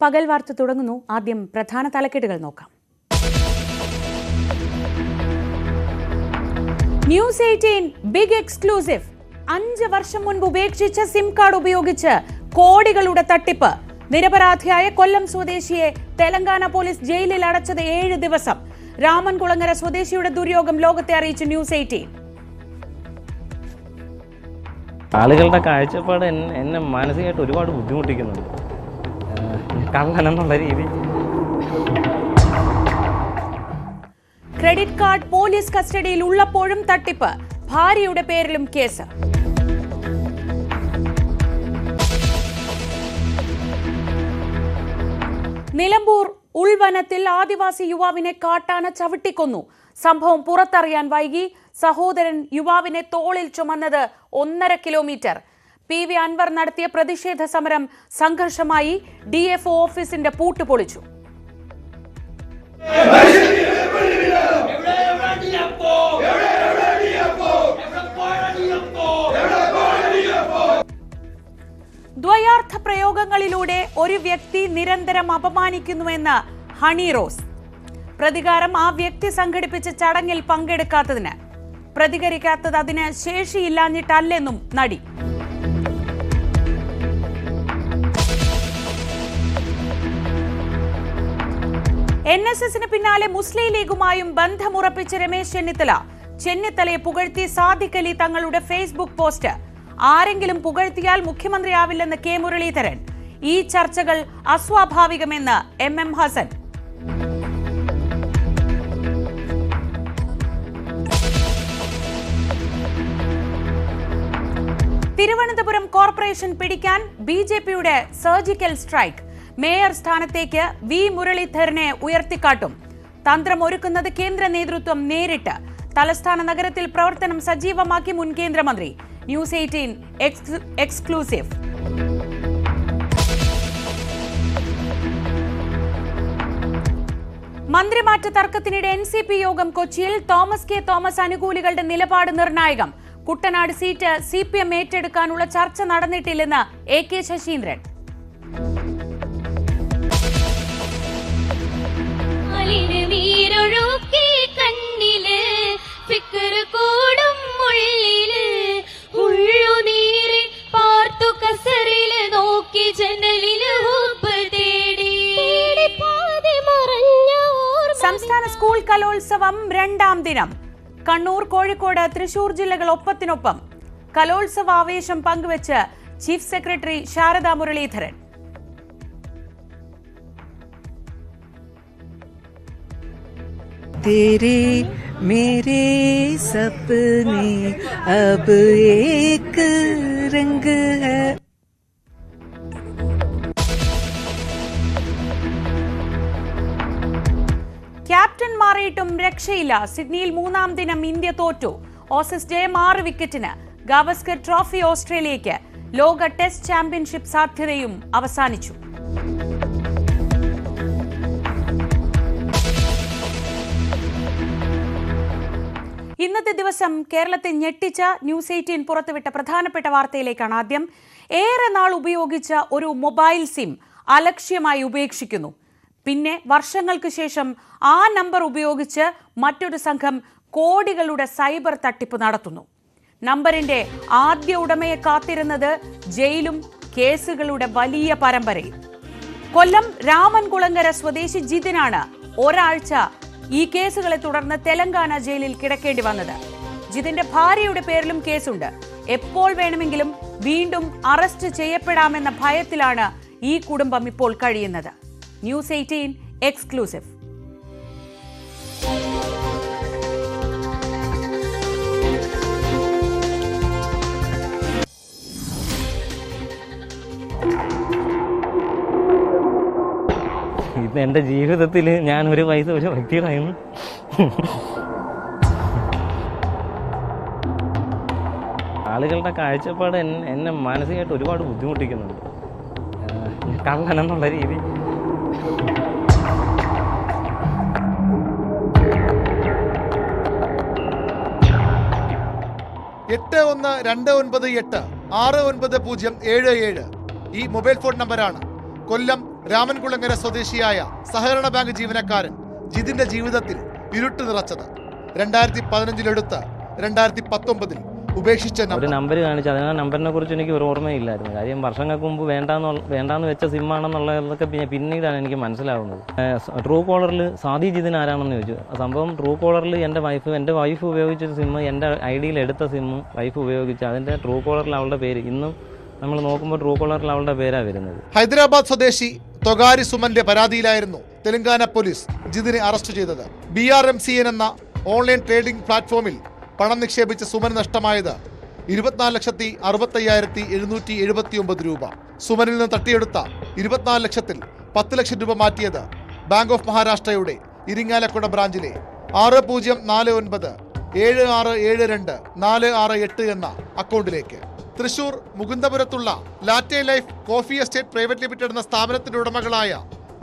പകൽ വാർത്ത തുടങ്ങുന്നു. ആദ്യം പ്രധാന തലക്കെട്ടുകൾ നോക്കാം. News 18 big exclusive. 5 വർഷം മുൻപ് ഉപേക്ഷിച്ച സിം കാർഡ് ഉപയോഗിച്ച് കോടികളുടെ തട്ടിപ്പ്. നിരപരാധിയായ കൊല്ലം സ്വദേശിയെ തെലങ്കാന പോലീസ് ജയിലിൽ അടച്ചത് 7 ദിവസം. രാമൻകുളങ്ങര സ്വദേശിയുടെ ദുര്യോഗം ലോകത്തെ അറിയിച്ചു ന്യൂസ് 18. ആളുകളുടെ കാഴ്ചപ്പാട് എന്നെ മാനസികമായിട്ട് ഒരുപാട് ബുദ്ധിമുട്ടിക്കുന്നുണ്ട്. കള്ളനെന്നുള്ള രീതി. ക്രെഡിറ്റ് കാർഡ് പോലീസ് കസ്റ്റഡിയിൽ ഉള്ളപ്പോഴും തട്ടിപ്പ്. ഭാര്യയുടെ പേരിലും കേസ്. നിലമ്പൂർ ഉൾവനത്തിൽ ആദിവാസി യുവാവിനെ കാട്ടാന ചവിട്ടിക്കൊന്നു. സംഭവം പുറത്തറിയാൻ വൈകി. സഹോദരൻ യുവാവിനെ തോളിൽ ചുമന്നത് 1.5 കിലോമീറ്റർ. PV അൻവർ നടത്തിയ പ്രതിഷേധ സമരം സംഘർഷമായി. DFO ഓഫീസിന്റെ പൂട്ട് പൊളിച്ചു. ദ്വയാർത്ഥ പ്രയോഗങ്ങളിലൂടെ ഒരു വ്യക്തി നിരന്തരം അപമാനിക്കുന്നുവെന്ന് ഹണി റോസ്. പ്രതികാരം ആ വ്യക്തി സംഘടിപ്പിച്ച ചടങ്ങിൽ പങ്കെടുക്കാത്തതിന്. പ്രതികരിക്കാത്തത് അതിന് ശേഷിയില്ലാഞ്ഞിട്ടല്ലെന്നും നടി. NSSന് പിന്നാലെ മുസ്ലിം ലീഗുമായും ബന്ധമുറപ്പിച്ച രമേശ് ചെന്നിത്തല. ചെന്നിത്തലയെ പുകഴ്ത്തി സാദിഖ് അലി തങ്ങളുടെ ഫേസ്ബുക്ക് പോസ്റ്റ്. ആരെങ്കിലും പുകഴ്ത്തിയാൽ മുഖ്യമന്ത്രിയാവില്ലെന്ന് K മുരളീധരൻ. ഈ ചർച്ചകൾ അസ്വാഭാവികമെന്ന് MM ഹസൻ. തിരുവനന്തപുരം കോർപ്പറേഷൻ പിടിക്കാൻ BJPയുടെ സർജിക്കൽ സ്ട്രൈക്ക്. മേയർ സ്ഥാനത്തേക്ക് V മുരളീധരനെ ഉയർത്തിക്കാട്ടും. തന്ത്രമൊരുക്കുന്നത് കേന്ദ്ര നേതൃത്വം നേരിട്ട്. തലസ്ഥാന നഗരത്തിൽ പ്രവർത്തനം സജീവമാക്കി മുൻ കേന്ദ്രമന്ത്രി. News 18 exclusive. മന്ത്രിമാറ്റ തർക്കത്തിനിടെ NCP യോഗം കൊച്ചിയിൽ. തോമസ് K തോമസ് അനുകൂലികളുടെ നിലപാട് നിർണായകം. കുട്ടനാട് സീറ്റ് CPM ഏറ്റെടുക്കാനുള്ള ചർച്ച നടന്നിട്ടില്ലെന്ന് AK ശശീന്ദ്രൻ. സംസ്ഥാന സ്കൂൾ കലോത്സവം 2ാം ദിനം. കണ്ണൂർ, കോഴിക്കോട്, തൃശൂർ ജില്ലകൾ ഒപ്പത്തിനൊപ്പം. കലോത്സവ ആവേശം പങ്കുവച്ച് ചീഫ് സെക്രട്ടറി ശാരദാ മുരളീധരൻ. तेरे मेरे सपने अब एक रंग है. ക്യാപ്റ്റൻ മാറിയിട്ടും രക്ഷയില്ല. സിഡ്നിയിൽ 3ാം ദിനം ഇന്ത്യ തോറ്റു. ഓസീസ് ജയം 6 വിക്കറ്റിന്. ഗാവസ്കർ ട്രോഫി ഓസ്ട്രേലിയയ്ക്ക്. ലോക ടെസ്റ്റ് ചാമ്പ്യൻഷിപ്പ് സാധ്യതയും അവസാനിച്ചു. ഇന്നത്തെ ദിവസം കേരളത്തെ ഞെട്ടിച്ച ന്യൂസ് 18 പുറത്തുവിട്ട പ്രധാനപ്പെട്ട വാർത്തയിലേക്കാണ് ആദ്യം. ഏറെ നാൾ ഉപയോഗിച്ച ഒരു മൊബൈൽ സിം അലക്ഷ്യമായി ഉപേക്ഷിക്കുന്നു. പിന്നെ വർഷങ്ങൾക്ക് ശേഷം ആ നമ്പർ ഉപയോഗിച്ച് മറ്റൊരു സംഘം കോടികളുടെ സൈബർ തട്ടിപ്പ് നടത്തുന്നു. നമ്പറിന്റെ ആദ്യ ഉടമയെ കാത്തിരുന്നത് ജയിലും കേസുകളുടെ വലിയ പരമ്പരയും. കൊല്ലം രാമൻകുളങ്ങര സ്വദേശി ജിതിനാണ് ഒരാഴ്ച ഈ കേസുകളെ തുടർന്ന് തെലങ്കാന ജയിലിൽ കിടക്കേണ്ടി വന്നത്. ജിതിന്റെ ഭാര്യയുടെ പേരിലും കേസുണ്ട്. എപ്പോൾ വേണമെങ്കിലും വീണ്ടും അറസ്റ്റ് ചെയ്യപ്പെടാമെന്ന ഭയത്തിലാണ് ഈ കുടുംബം ഇപ്പോൾ കഴിയുന്നത്. News 18 exclusive. ഇത് എൻ്റെ ജീവിതത്തിൽ ഞാൻ ഒരു വ്യക്തികളായിരുന്നു. ആളുകളുടെ കാഴ്ചപ്പാട് എന്നെ മാനസികമായിട്ട് ഒരുപാട് ബുദ്ധിമുട്ടിക്കുന്നുണ്ട്. കള്ളനെന്നുള്ള രീതി. എട്ട് 1-298-69077 ഈ മൊബൈൽ ഫോൺ നമ്പറാണ്. കൊല്ലം രാമൻകുളങ്ങര സ്വദേശിയായ സഹകരണ ബാങ്ക് ജീവനക്കാരൻ ജിതിന്റെ ജീവിതത്തിൽ ഇരുട്ട് നിറച്ചത് 2015 2019 ഉപേക്ഷിച്ച ഒരു നമ്പർ കാണിച്ചു. അതിന് ആ നമ്പറിനെ കുറിച്ച് എനിക്ക് ഒരു ഓർമ്മയില്ലായിരുന്നു. കാര്യം വർഷങ്ങൾക്ക് മുമ്പ് വേണ്ടാന്ന് വെച്ച സിമ്മാണെന്നുള്ളതൊക്കെ പിന്നീടാണ് എനിക്ക് മനസ്സിലാവുന്നത്. ട്രൂ കോളറിൽ സാദി ജിതിൻ ആരാണെന്ന് ചോദിച്ചു. സംഭവം ട്രൂ കോളറിൽ എൻ്റെ വൈഫ് ഉപയോഗിച്ച സിമ്മ്, എൻ്റെ ഐ ഡിയിൽ എടുത്ത സിമ്മ് വൈഫ് ഉപയോഗിച്ച് അതിൻ്റെ ട്രൂ കോളറിൽ അവളുടെ പേര് ഇന്നും നമ്മൾ നോക്കുമ്പോൾ ട്രൂ കോളറിൽ അവളുടെ പേരാണ് വരുന്നത്. ഹൈദരാബാദ് സ്വദേശി തൊഗാരി സുമന്റെ പരാതിയിലായിരുന്നു തെലങ്കാന പോലീസ് ജിതിനെ അറസ്റ്റ് ചെയ്തത്. BRMCN എന്ന ഓൺലൈൻ ട്രേഡിംഗ് പ്ലാറ്റ്ഫോമിൽ പണം നിക്ഷേപിച്ച സുമന് നഷ്ടമായത് 24,65,779 രൂപ. സുമനിൽ നിന്ന് തട്ടിയെടുത്ത 24 ലക്ഷത്തിൽ 10 ലക്ഷം രൂപ മാറ്റിയത് ബാങ്ക് ഓഫ് മഹാരാഷ്ട്രയുടെ ഇരിങ്ങാലക്കുട ബ്രാഞ്ചിലെ 6049767246 എന്ന അക്കൗണ്ടിലേക്ക്. തൃശൂർ മുകുന്ദപുരത്തുള്ള latte life coffee estate private limited എന്ന സ്ഥാപനത്തിന്റെ ഉടമകളായ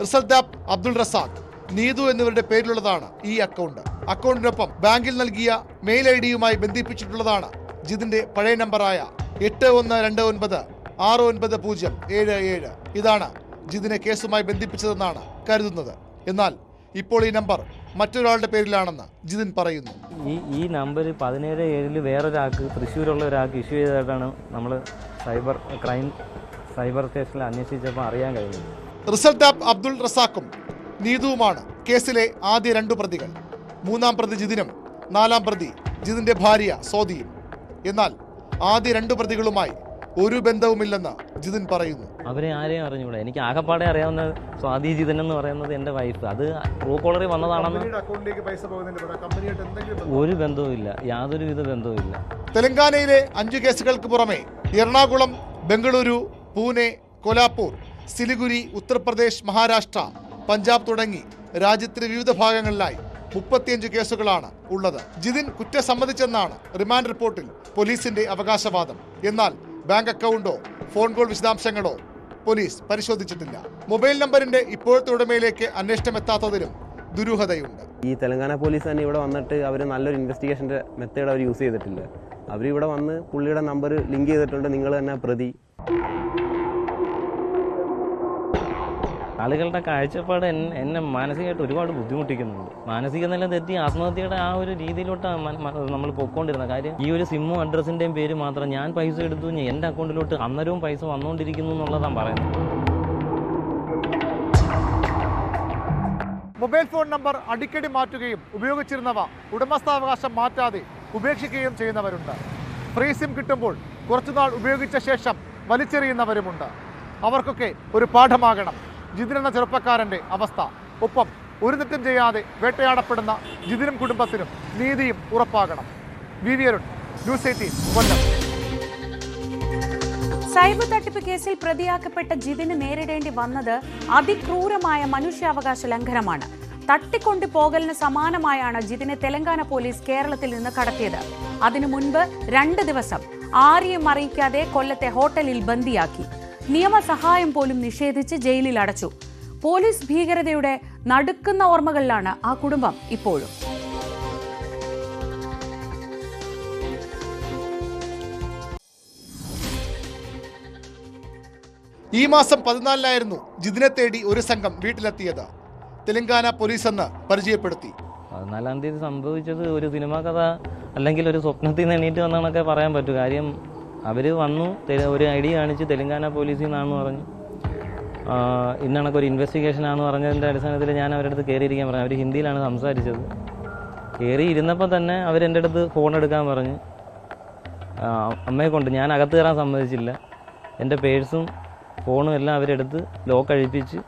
റിസൽദാബ് അബ്ദുൾ റസാഖ്, നീതു എന്നിവരുടെ പേരിലുള്ളതാണ് ഈ അക്കൗണ്ട്. അക്കൗണ്ടിനൊപ്പം ബാങ്കിൽ നൽകിയ മെയിൽ ഐഡിയുമായി ബന്ധിപ്പിച്ചിട്ടുള്ളതാണ് ജിതിന്റെ പഴയ നമ്പറായ 8129699077. ഇതാണ് ജിതിനെ കേസുമായി ബന്ധിപ്പിച്ചതെന്നാണ് കരുതുന്നത്. എന്നാൽ ഇപ്പോൾ ഈ നമ്പർ മറ്റൊരാളുടെ പേരിലാണെന്ന് ജിതിൻ പറയുന്നു. ഈ നമ്പർ 17/7 വേറൊരാൾക്ക്, തൃശ്ശൂരുള്ള ഒരാൾക്ക് ഇഷ്യൂ ചെയ്തതായിട്ടാണ് നമ്മൾ സൈബർ സ്റ്റേഷനിൽ അന്വേഷിച്ചപ്പോൾ അറിയാൻ കഴിഞ്ഞത്. റിസൽദാബ് അബ്ദുൾ റസാഖും നീതുവുമാണ് കേസിലെ ആദ്യ 2 പ്രതികൾ. 3-ാം പ്രതി ജിതിനും 4-ാം പ്രതി ജിതിന്റെ ഭാര്യ സോദിയും. എന്നാൽ ആദ്യ 2 പ്രതികളുമായി ഒരു ബന്ധവുമില്ലെന്ന് ജിതിൻ പറയുന്നു. അവരെ ആരെയും അറിഞ്ഞൂടാ. എനിക്ക് ആകെപ്പാടെ അറിയാവുന്ന സ്വാതി ജിതിൻ എന്ന് പറയുന്നത് എൻ്റെ വൈഫ്. അത് ട്രൂ കോളറിൽ വന്നതാണെന്ന് ഒരു ബന്ധവുമില്ല, യാതൊരുവിധ ബന്ധവുമില്ല. തെലങ്കാനയിലെ 5 കേസുകൾക്ക് പുറമെ എറണാകുളം, ബംഗളൂരു, പൂനെ, കൊലാപ്പൂർ, സിലിഗുരി, ഉത്തർപ്രദേശ്, മഹാരാഷ്ട്ര, പഞ്ചാബ് തുടങ്ങി രാജ്യത്തിന്റെ വിവിധ ഭാഗങ്ങളിലായി 35 കേസുകളാണ് ഉള്ളത്. ജിതിൻ കുറ്റം സമ്മതിച്ചെന്നാണ് റിമാൻഡ് റിപ്പോർട്ടിൽ പോലീസിന്റെ അവകാശവാദം. എന്നാൽ ബാങ്ക് അക്കൗണ്ടോ ഫോൺ കോൾ വിശദാംശങ്ങളോ പോലീസ് പരിശോധിച്ചിട്ടില്ല. മൊബൈൽ നമ്പറിന്റെ ഇപ്പോഴത്തെ ഉടമയിലേക്ക് അന്വേഷണം എത്താത്തതിലും ദുരൂഹതയുണ്ട്. ഈ തെലങ്കാന പോലീസ് തന്നെ ഇവിടെ വന്നിട്ട് അവർ നല്ലൊരു ഇൻവെസ്റ്റിഗേഷൻ്റെ മെത്തേഡ് അവർ യൂസ് ചെയ്തിട്ടില്ല. അവരിവിടെ വന്ന് പുള്ളിയുടെ നമ്പർ ലിങ്ക് ചെയ്തിട്ടുണ്ട്, നിങ്ങൾ തന്നെ പ്രതി. ആളുകളുടെ കാഴ്ചപ്പാട് എന്നെ മാനസികമായിട്ട് ഒരുപാട് ബുദ്ധിമുട്ടിക്കുന്നുണ്ട്. മാനസിക നില തെറ്റി ആത്മഹത്യയുടെ ആ ഒരു രീതിയിലോട്ടാണ് നമ്മൾ പൊയ്ക്കൊണ്ടിരുന്നത്. കാര്യം ഈ ഒരു സിമ്മും അഡ്രസ്സിൻ്റെയും പേര് മാത്രം ഞാൻ പൈസ എടുത്തു, എൻ്റെ അക്കൗണ്ടിലോട്ട് അന്നേരവും പൈസ വന്നുകൊണ്ടിരിക്കുന്നു എന്നുള്ളതാണ് പറയുന്നത്. മൊബൈൽ ഫോൺ നമ്പർ അടിക്കടി മാറ്റുകയും ഉപയോഗിച്ചിരുന്നവ ഉടമസ്ഥാവകാശം മാറ്റാതെ ഉപേക്ഷിക്കുകയും ചെയ്യുന്നവരുണ്ട്. ഫ്രീ സിം കിട്ടുമ്പോൾ കുറച്ചുനാൾ ഉപയോഗിച്ച ശേഷം വലിച്ചെറിയുന്നവരുമുണ്ട്. അവർക്കൊക്കെ ഒരു പാഠമാകണം ജിതിൻ എന്ന ചെറുപ്പക്കാരൻ്റെ അവസ്ഥ. ഒപ്പം ഒരു തെറ്റും ചെയ്യാതെ വേട്ടയാടപ്പെടുന്ന ജിതിനും കുടുംബത്തിനും നീതിയും ഉറപ്പാകണം. VV അരുൺ, ന്യൂസ് 18, കൊല്ലം. സൈബർ തട്ടിപ്പ് കേസിൽ പ്രതിയാക്കപ്പെട്ട ജിതിന് നേരിടേണ്ടി വന്നത് അതിക്രൂരമായ മനുഷ്യാവകാശ ലംഘനമാണ്. തട്ടിക്കൊണ്ടു പോകലിന് സമാനമായാണ് ജിതിനെ തെലങ്കാന പോലീസ് കേരളത്തിൽ നിന്ന് കടത്തിയത്. അതിനു മുൻപ് 2 ദിവസം ആരെയും അറിയിക്കാതെ കൊല്ലത്തെ ഹോട്ടലിൽ ബന്ദിയാക്കി. നിയമസഹായം പോലും നിഷേധിച്ച് ജയിലിൽ അടച്ചു. പോലീസ് ഭീകരതയുടെ നടുക്കുന്ന ഓർമ്മകളിലാണ് ആ കുടുംബം ഇപ്പോഴും. ഈ മാസം 14-നായിരുന്നു ജിതിനെ തേടി ഒരു സംഘം വീട്ടിലെത്തിയത്. തെലങ്കാന പോലീസ് എന്ന് പരിചയപ്പെടുത്തി. 14-ാം തീയതി സംഭവിച്ചത് ഒരു സിനിമാ കഥ അല്ലെങ്കിൽ ഒരു സ്വപ്നത്തിൽ നിന്ന് എണീറ്റ് വന്നാണെന്നൊക്കെ പറയാൻ പറ്റും. കാര്യം അവർ വന്നു, ഒരു ഐ ഡി കാണിച്ച് തെലങ്കാന പോലീസിൽ നിന്നാണെന്ന് പറഞ്ഞു, ഇന്നണക്കൊരു ഇൻവെസ്റ്റിഗേഷനാണെന്ന് പറഞ്ഞതിൻ്റെ അടിസ്ഥാനത്തിൽ ഞാൻ അവരുടെ അടുത്ത് കയറിയിരിക്കാൻ പറഞ്ഞു. അവർ ഹിന്ദിയിലാണ് സംസാരിച്ചത്. കയറി ഇരുന്നപ്പോൾ തന്നെ അവരെൻ്റെ അടുത്ത് ഫോൺ എടുക്കാൻ പറഞ്ഞ് അമ്മയെ കൊണ്ട് ഞാൻ അകത്ത് കയറാൻ സമ്മതിച്ചില്ല. എൻ്റെ പേഴ്സും ഫോണും എല്ലാം അവരെടുത്ത് ലോക്ക് അഴിപ്പിച്ച്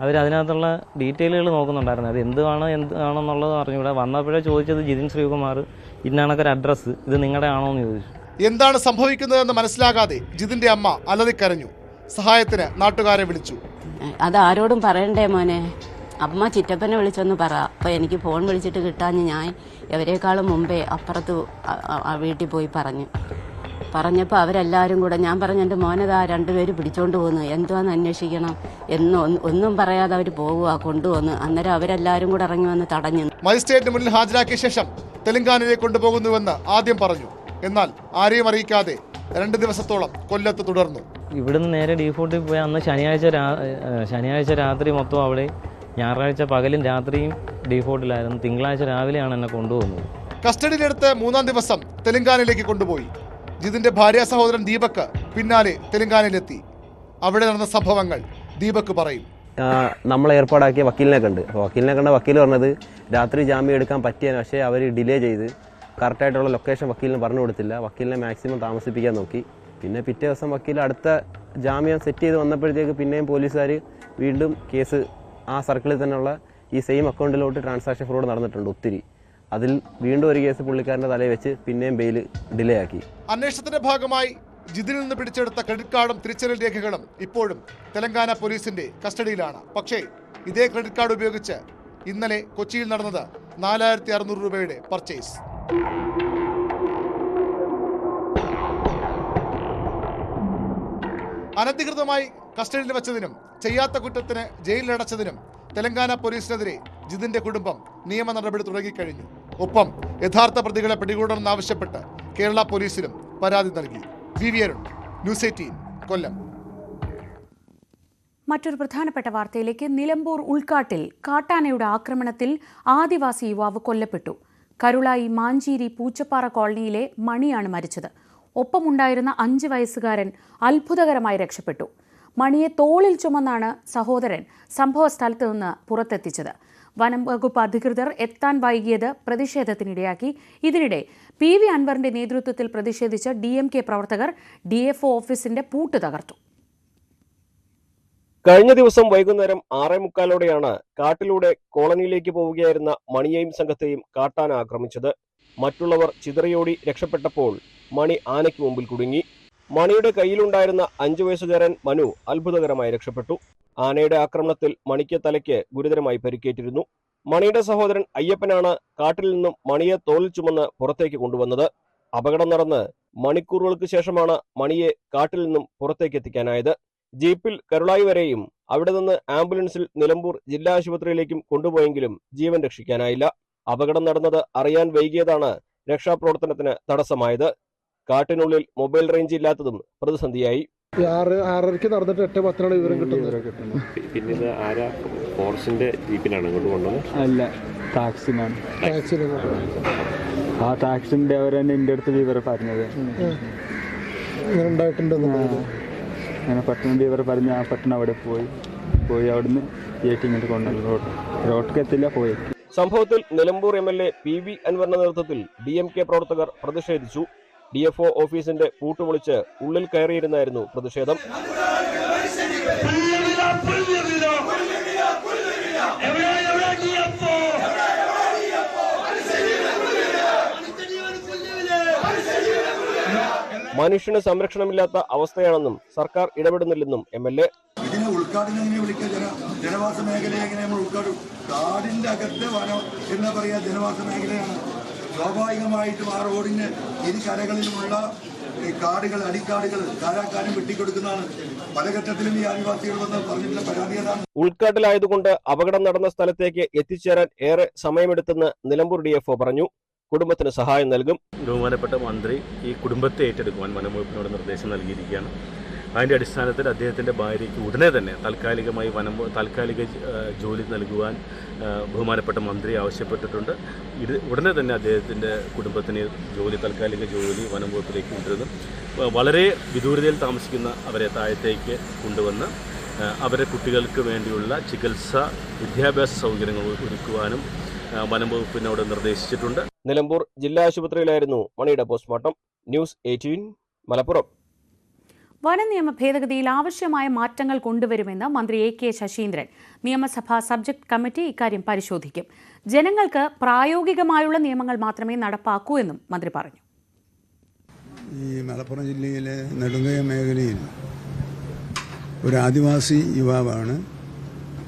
അവരതിനകത്തുള്ള ഡീറ്റെയിലുകൾ നോക്കുന്നുണ്ടായിരുന്നു. അത് എന്താണെന്നുള്ളത് അറിഞ്ഞൂടെ. വന്നപ്പോഴേ ചോദിച്ചത് ജിതിൻ ശ്രീകുമാർ, ഇന്നണക്കൊരു അഡ്രസ്സ്, ഇത് നിങ്ങളുടെ ആണോ എന്ന് ചോദിച്ചു. എന്താണ് സംഭവിക്കുന്നതെന്ന് മനസ്സിലാകാതെ ജിതിന്റെ അമ്മ അലറിക്കരഞ്ഞു. സഹായത്തിന് നാട്ടുകാരെ വിളിച്ചു. അത് ആരോടും പറയണ്ടേ മോനെ, അമ്മ ചിറ്റപ്പനെ വിളിച്ചൊന്ന് പറ. അപ്പോൾ എനിക്ക് ഫോൺ വിളിച്ചിട്ട് കിട്ടാഞ്ഞ് ഞാൻ എവരേക്കാളും മുമ്പേ അപ്പുറത്ത് വീട്ടിൽ പോയി പറഞ്ഞപ്പോൾ അവരെല്ലാവരും കൂടെ, ഞാൻ പറഞ്ഞു എൻ്റെ മോനതാ 2 പേര് പിടിച്ചോണ്ട് പോകുന്നു, എന്തുവാന്ന് അന്വേഷിക്കണം ഒന്നും പറയാതെ അവർ പോവുക കൊണ്ടുവന്ന്. അന്നേരം അവരെല്ലാവരും കൂടെ ഇറങ്ങി വന്ന് തടഞ്ഞു. മജിസ്ട്രേറ്റിന് മുന്നിൽ ഹാജരാക്കിയ ശേഷം തെലങ്കാനയിലേക്ക് കൊണ്ടുപോകുന്നുവെന്ന് ആദ്യം പറഞ്ഞു. എന്നാൽ ആരെയും അറിയിക്കാതെ 2 ദിവസത്തോളം കൊല്ലത്ത് തുടർന്നു. ഇവിടുന്ന് നേരെ ഡീഫോർട്ടിൽ പോയി അന്ന് ശനിയാഴ്ച രാത്രി മൊത്തം അവിടെ, ഞായറാഴ്ച പകലും രാത്രിയും ഡീഫോർട്ടിലായിരുന്നു. തിങ്കളാഴ്ച രാവിലെയാണ് എന്നെ കൊണ്ടുപോകുന്നത്. കസ്റ്റഡിയിലെടുത്ത് 3-ാം ദിവസം തെലങ്കാനയിലേക്ക് കൊണ്ടുപോയി. ജിതിന്റെ ഭാര്യ സഹോദരൻ ദീപക് പിന്നാലെ തെലങ്കാനയിലെത്തി. അവിടെ നടന്ന സംഭവങ്ങൾ ദീപക് പറയും. നമ്മൾ ഏർപ്പാടാക്കിയ വക്കീലിനെ കണ്ട്, അപ്പോൾ വക്കീലിനെ കണ്ട വക്കീൽ പറഞ്ഞത് രാത്രി ജാമ്യം എടുക്കാൻ പറ്റിയാണ്, പക്ഷേ അവർ ഡിലേ ചെയ്ത് കറക്റ്റായിട്ടുള്ള ലൊക്കേഷൻ വക്കീലിന് പറഞ്ഞു കൊടുത്തില്ല. വക്കീലിനെ മാക്സിമം താമസിപ്പിക്കാൻ നോക്കി. പിന്നെ പിറ്റേ ദിവസം വക്കീൽ അടുത്ത ജാമ്യം സെറ്റ് ചെയ്ത് വന്നപ്പോഴത്തേക്ക് പിന്നെയും പോലീസുകാർ വീണ്ടും കേസ് ആ സർക്കിളിൽ തന്നെയുള്ള ഈ സെയിം അക്കൗണ്ടിലോട്ട് ട്രാൻസാക്ഷൻ ഫ്രോഡ് നടന്നിട്ടുണ്ട് ഒത്തിരി. അതിൽ വീണ്ടും ഒരു കേസ് പുള്ളിക്കാരൻ്റെ തലയിൽ വെച്ച് പിന്നെയും ബെയിൽ ഡിലേ ആക്കി. അന്വേഷണത്തിന്റെ ഭാഗമായി ജിതിൽ നിന്ന് പിടിച്ചെടുത്ത ക്രെഡിറ്റ് കാർഡും തിരിച്ചറിയൽ രേഖകളും ഇപ്പോഴും തെലങ്കാന പോലീസിന്റെ കസ്റ്റഡിയിലാണ്. പക്ഷേ ഇതേ ക്രെഡിറ്റ് കാർഡ് ഉപയോഗിച്ച് ഇന്നലെ കൊച്ചിയിൽ നടന്നത് 4600 രൂപയുടെ പർച്ചേസ്. അനധികൃതമായി കസ്റ്റഡിയിൽ വെച്ചതിനും ചെയ്യാത്ത കുറ്റത്തിന് ജയിലിലടച്ചതിനും തെലങ്കാന പോലീസിനെതിരെ ജിതിന്റെ കുടുംബം നിയമ നടപടി തുടങ്ങിക്കഴിഞ്ഞു. ഒപ്പം യഥാർത്ഥ പ്രതികളെ പിടികൂടണമെന്നാവശ്യപ്പെട്ട് കേരള പോലീസിലും പരാതി നൽകി. വി അരുൺ, ന്യൂസ് 18, കൊല്ലം. മറ്റൊരു പ്രധാനപ്പെട്ട വാർത്തയിലേക്ക്. നിലമ്പൂർ ഉൾക്കാട്ടിൽ കാട്ടാനയുടെ ആക്രമണത്തിൽ ആദിവാസി യുവാവ് കൊല്ലപ്പെട്ടു. കരുളായി മാഞ്ചേരി പൂച്ചപ്പാറ കോളനിയിലെ മണിയാണ് മരിച്ചത്. ഒപ്പമുണ്ടായിരുന്ന 5 വയസ്സുകാരൻ അത്ഭുതകരമായി രക്ഷപ്പെട്ടു. മണിയെ തോളിൽ ചുമന്നാണ് സഹോദരൻ സംഭവ സ്ഥലത്ത് നിന്ന് പുറത്തെത്തിച്ചത്. വനം വകുപ്പ് അധികൃതർ എത്താൻ വൈകിയത് പ്രതിഷേധത്തിനിടയാക്കി. ഇതിനിടെ PV അൻവറിന്റെ നേതൃത്വത്തിൽ പ്രതിഷേധിച്ച DMK പ്രവർത്തകർ DFO ഓഫീസിന്റെ പൂട്ട് തകർത്തു. കഴിഞ്ഞ ദിവസം വൈകുന്നേരം 6:45 കാട്ടിലൂടെ കോളനിയിലേക്ക് പോവുകയായിരുന്ന മണിയെയും സംഘത്തെയും കാട്ടാന ആക്രമിച്ചത്. മറ്റുള്ളവർ ചിതറിയോടി രക്ഷപ്പെട്ടപ്പോൾ മണി ആനയ്ക്ക് മുമ്പിൽ കുടുങ്ങി. മണിയുടെ കയ്യിലുണ്ടായിരുന്ന 5 വയസ്സുകാരൻ മനു അത്ഭുതകരമായി രക്ഷപ്പെട്ടു. ആനയുടെ ആക്രമണത്തിൽ മണിക്ക് തലയ്ക്ക് ഗുരുതരമായി പരിക്കേറ്റിരുന്നു. മണിയുടെ സഹോദരൻ അയ്യപ്പനാണ് കാട്ടിൽ നിന്നും മണിയെ തോളിൽ ചുമന്ന് പുറത്തേക്ക് കൊണ്ടുവന്നത്. അപകടം നടന്ന് മണിക്കൂറുകൾക്ക് ശേഷമാണ് മണിയെ കാട്ടിൽ നിന്നും പുറത്തേക്ക് എത്തിക്കാനായത്. ജീപ്പിൽ കരുളായി വരെയും അവിടെ നിന്ന് ആംബുലൻസിൽ നിലമ്പൂർ ജില്ലാ ആശുപത്രിയിലേക്കും കൊണ്ടുപോയെങ്കിലും ജീവൻ രക്ഷിക്കാനായില്ല. അപകടം നടന്നത് അറിയാൻ വൈകിയതാണ് രക്ഷാപ്രവർത്തനത്തിന് തടസ്സമായത്. കാട്ടിനുള്ളിൽ മൊബൈൽ റേഞ്ച് ഇല്ലാത്തതും പ്രതിസന്ധിയായി. 6:30 നടന്നിട്ട് 8:10 വിവരം കിട്ടുന്നത്. പിന്നെ ആരാ ഫോറസ്റ്റിന്റെ ജീപ്പിനാണ് ഇങ്ങോട്ട് കൊണ്ടുവന്നത്? അല്ല, ടാക്സിനാണ്. ആ ടാക്സിന്റെ അവർ തന്നെ എൻ്റെ അടുത്ത് വിവരം പറഞ്ഞത്. അങ്ങനെ പെട്ടെന്ന് വിവരം പറഞ്ഞ് ആ പെട്ടെന്ന് അവിടെ പോയി അവിടുന്ന് ഏറ്റിങ്ങിട്ട് കൊണ്ടുവന്നു. റോട്ടിലേക്ക് എത്തില്ല, പോയി. സംഭവത്തിൽ നിലമ്പൂർ MLA PV അൻവറിന്റെ നേതൃത്വത്തിൽ DMK പ്രവർത്തകർ പ്രതിഷേധിച്ചു. DFO ഓഫീസിന്റെ പൂട്ടുപൊളിച്ച് ഉള്ളിൽ കയറിയിരുന്നായിരുന്നു പ്രതിഷേധം. മനുഷ്യന് സംരക്ഷണമില്ലാത്ത അവസ്ഥയാണെന്നും സർക്കാർ ഇടപെടുന്നില്ലെന്നും MLA. ഇതിനെ ഉൾക്കാടിനെ എങ്ങനെ വിളിക്കുക? ജനവാസ മേഖലയെ എങ്ങനെ നമ്മൾ ഉൾക്കാടും? കാടിന്റെ അകത്തെ വനം എന്ന് പറയാ ജനവാസ മേഖലയാണ്. സ്വാഭാവികമായിട്ടും ആ റോഡിന് ഇരു കരകളിലുമുള്ള കാടുകൾ, അടിക്കാടുകൾ ധാരാക്കാരും വെട്ടിക്കൊടുക്കുന്നതാണ്. പല ഘട്ടത്തിലും ഈ ആദിവാസികൾ വന്ന് പറഞ്ഞിട്ടുള്ള പരാതികളാണ്. ഉൾക്കാട്ടിലായതുകൊണ്ട് അപകടം നടന്ന സ്ഥലത്തേക്ക് എത്തിച്ചേരാൻ ഏറെ സമയമെടുത്തെന്ന് നിലമ്പൂർ DFO പറഞ്ഞു. കുടുംബത്തിന് സഹായം നൽകും. ബഹുമാനപ്പെട്ട മന്ത്രി ഈ കുടുംബത്തെ ഏറ്റെടുക്കുവാൻ വനംവകുപ്പിനോട് നിർദ്ദേശം നൽകിയിരിക്കുകയാണ്. അതിൻ്റെ അടിസ്ഥാനത്തിൽ അദ്ദേഹത്തിൻ്റെ ഭാര്യയ്ക്ക് ഉടനെ തന്നെ താൽക്കാലിക ജോലി നൽകുവാൻ ബഹുമാനപ്പെട്ട മന്ത്രി ആവശ്യപ്പെട്ടിട്ടുണ്ട്. ഉടനെ തന്നെ അദ്ദേഹത്തിൻ്റെ കുടുംബത്തിന് താൽക്കാലിക ജോലി വനംവകുപ്പിലേക്ക് കൊണ്ടുവരുന്നു. വളരെ വിദൂരതയിൽ താമസിക്കുന്ന അവരെ താഴത്തേക്ക് കൊണ്ടുവന്ന് അവരെ കുട്ടികൾക്ക് വേണ്ടിയുള്ള ചികിത്സ, വിദ്യാഭ്യാസ സൗകര്യങ്ങൾ ഒരുക്കുവാനും വനംവകുപ്പിനോട് നിർദ്ദേശിച്ചിട്ടുണ്ട്. നിലമ്പൂർ ജില്ലാ ആശുപത്രിയിലായിരുന്നു മണിയുടെ പോസ്റ്റ്മോർട്ടം. ന്യൂസ് 18, മലപ്പുറം. വനനിയമ ഭേദഗതിയിൽ ആവശ്യമായ മാറ്റങ്ങൾ കൊണ്ടുവരുമെന്ന് മന്ത്രി AK ശശീന്ദ്രൻ. നിയമസഭാ സബ്ജക്ട് കമ്മിറ്റി ഇക്കാര്യം പരിശോധിക്കും. ജനങ്ങൾക്ക് പ്രായോഗികമായുള്ള നിയമങ്ങൾ മാത്രമേ നടപ്പാക്കൂ എന്നും മന്ത്രി പറഞ്ഞു. ഈ മലപ്പുറം ജില്ലയിലെ നെടുങ്കയം മേഖലയിൽ ഒരു ആദിവാസി യുവാവാണ്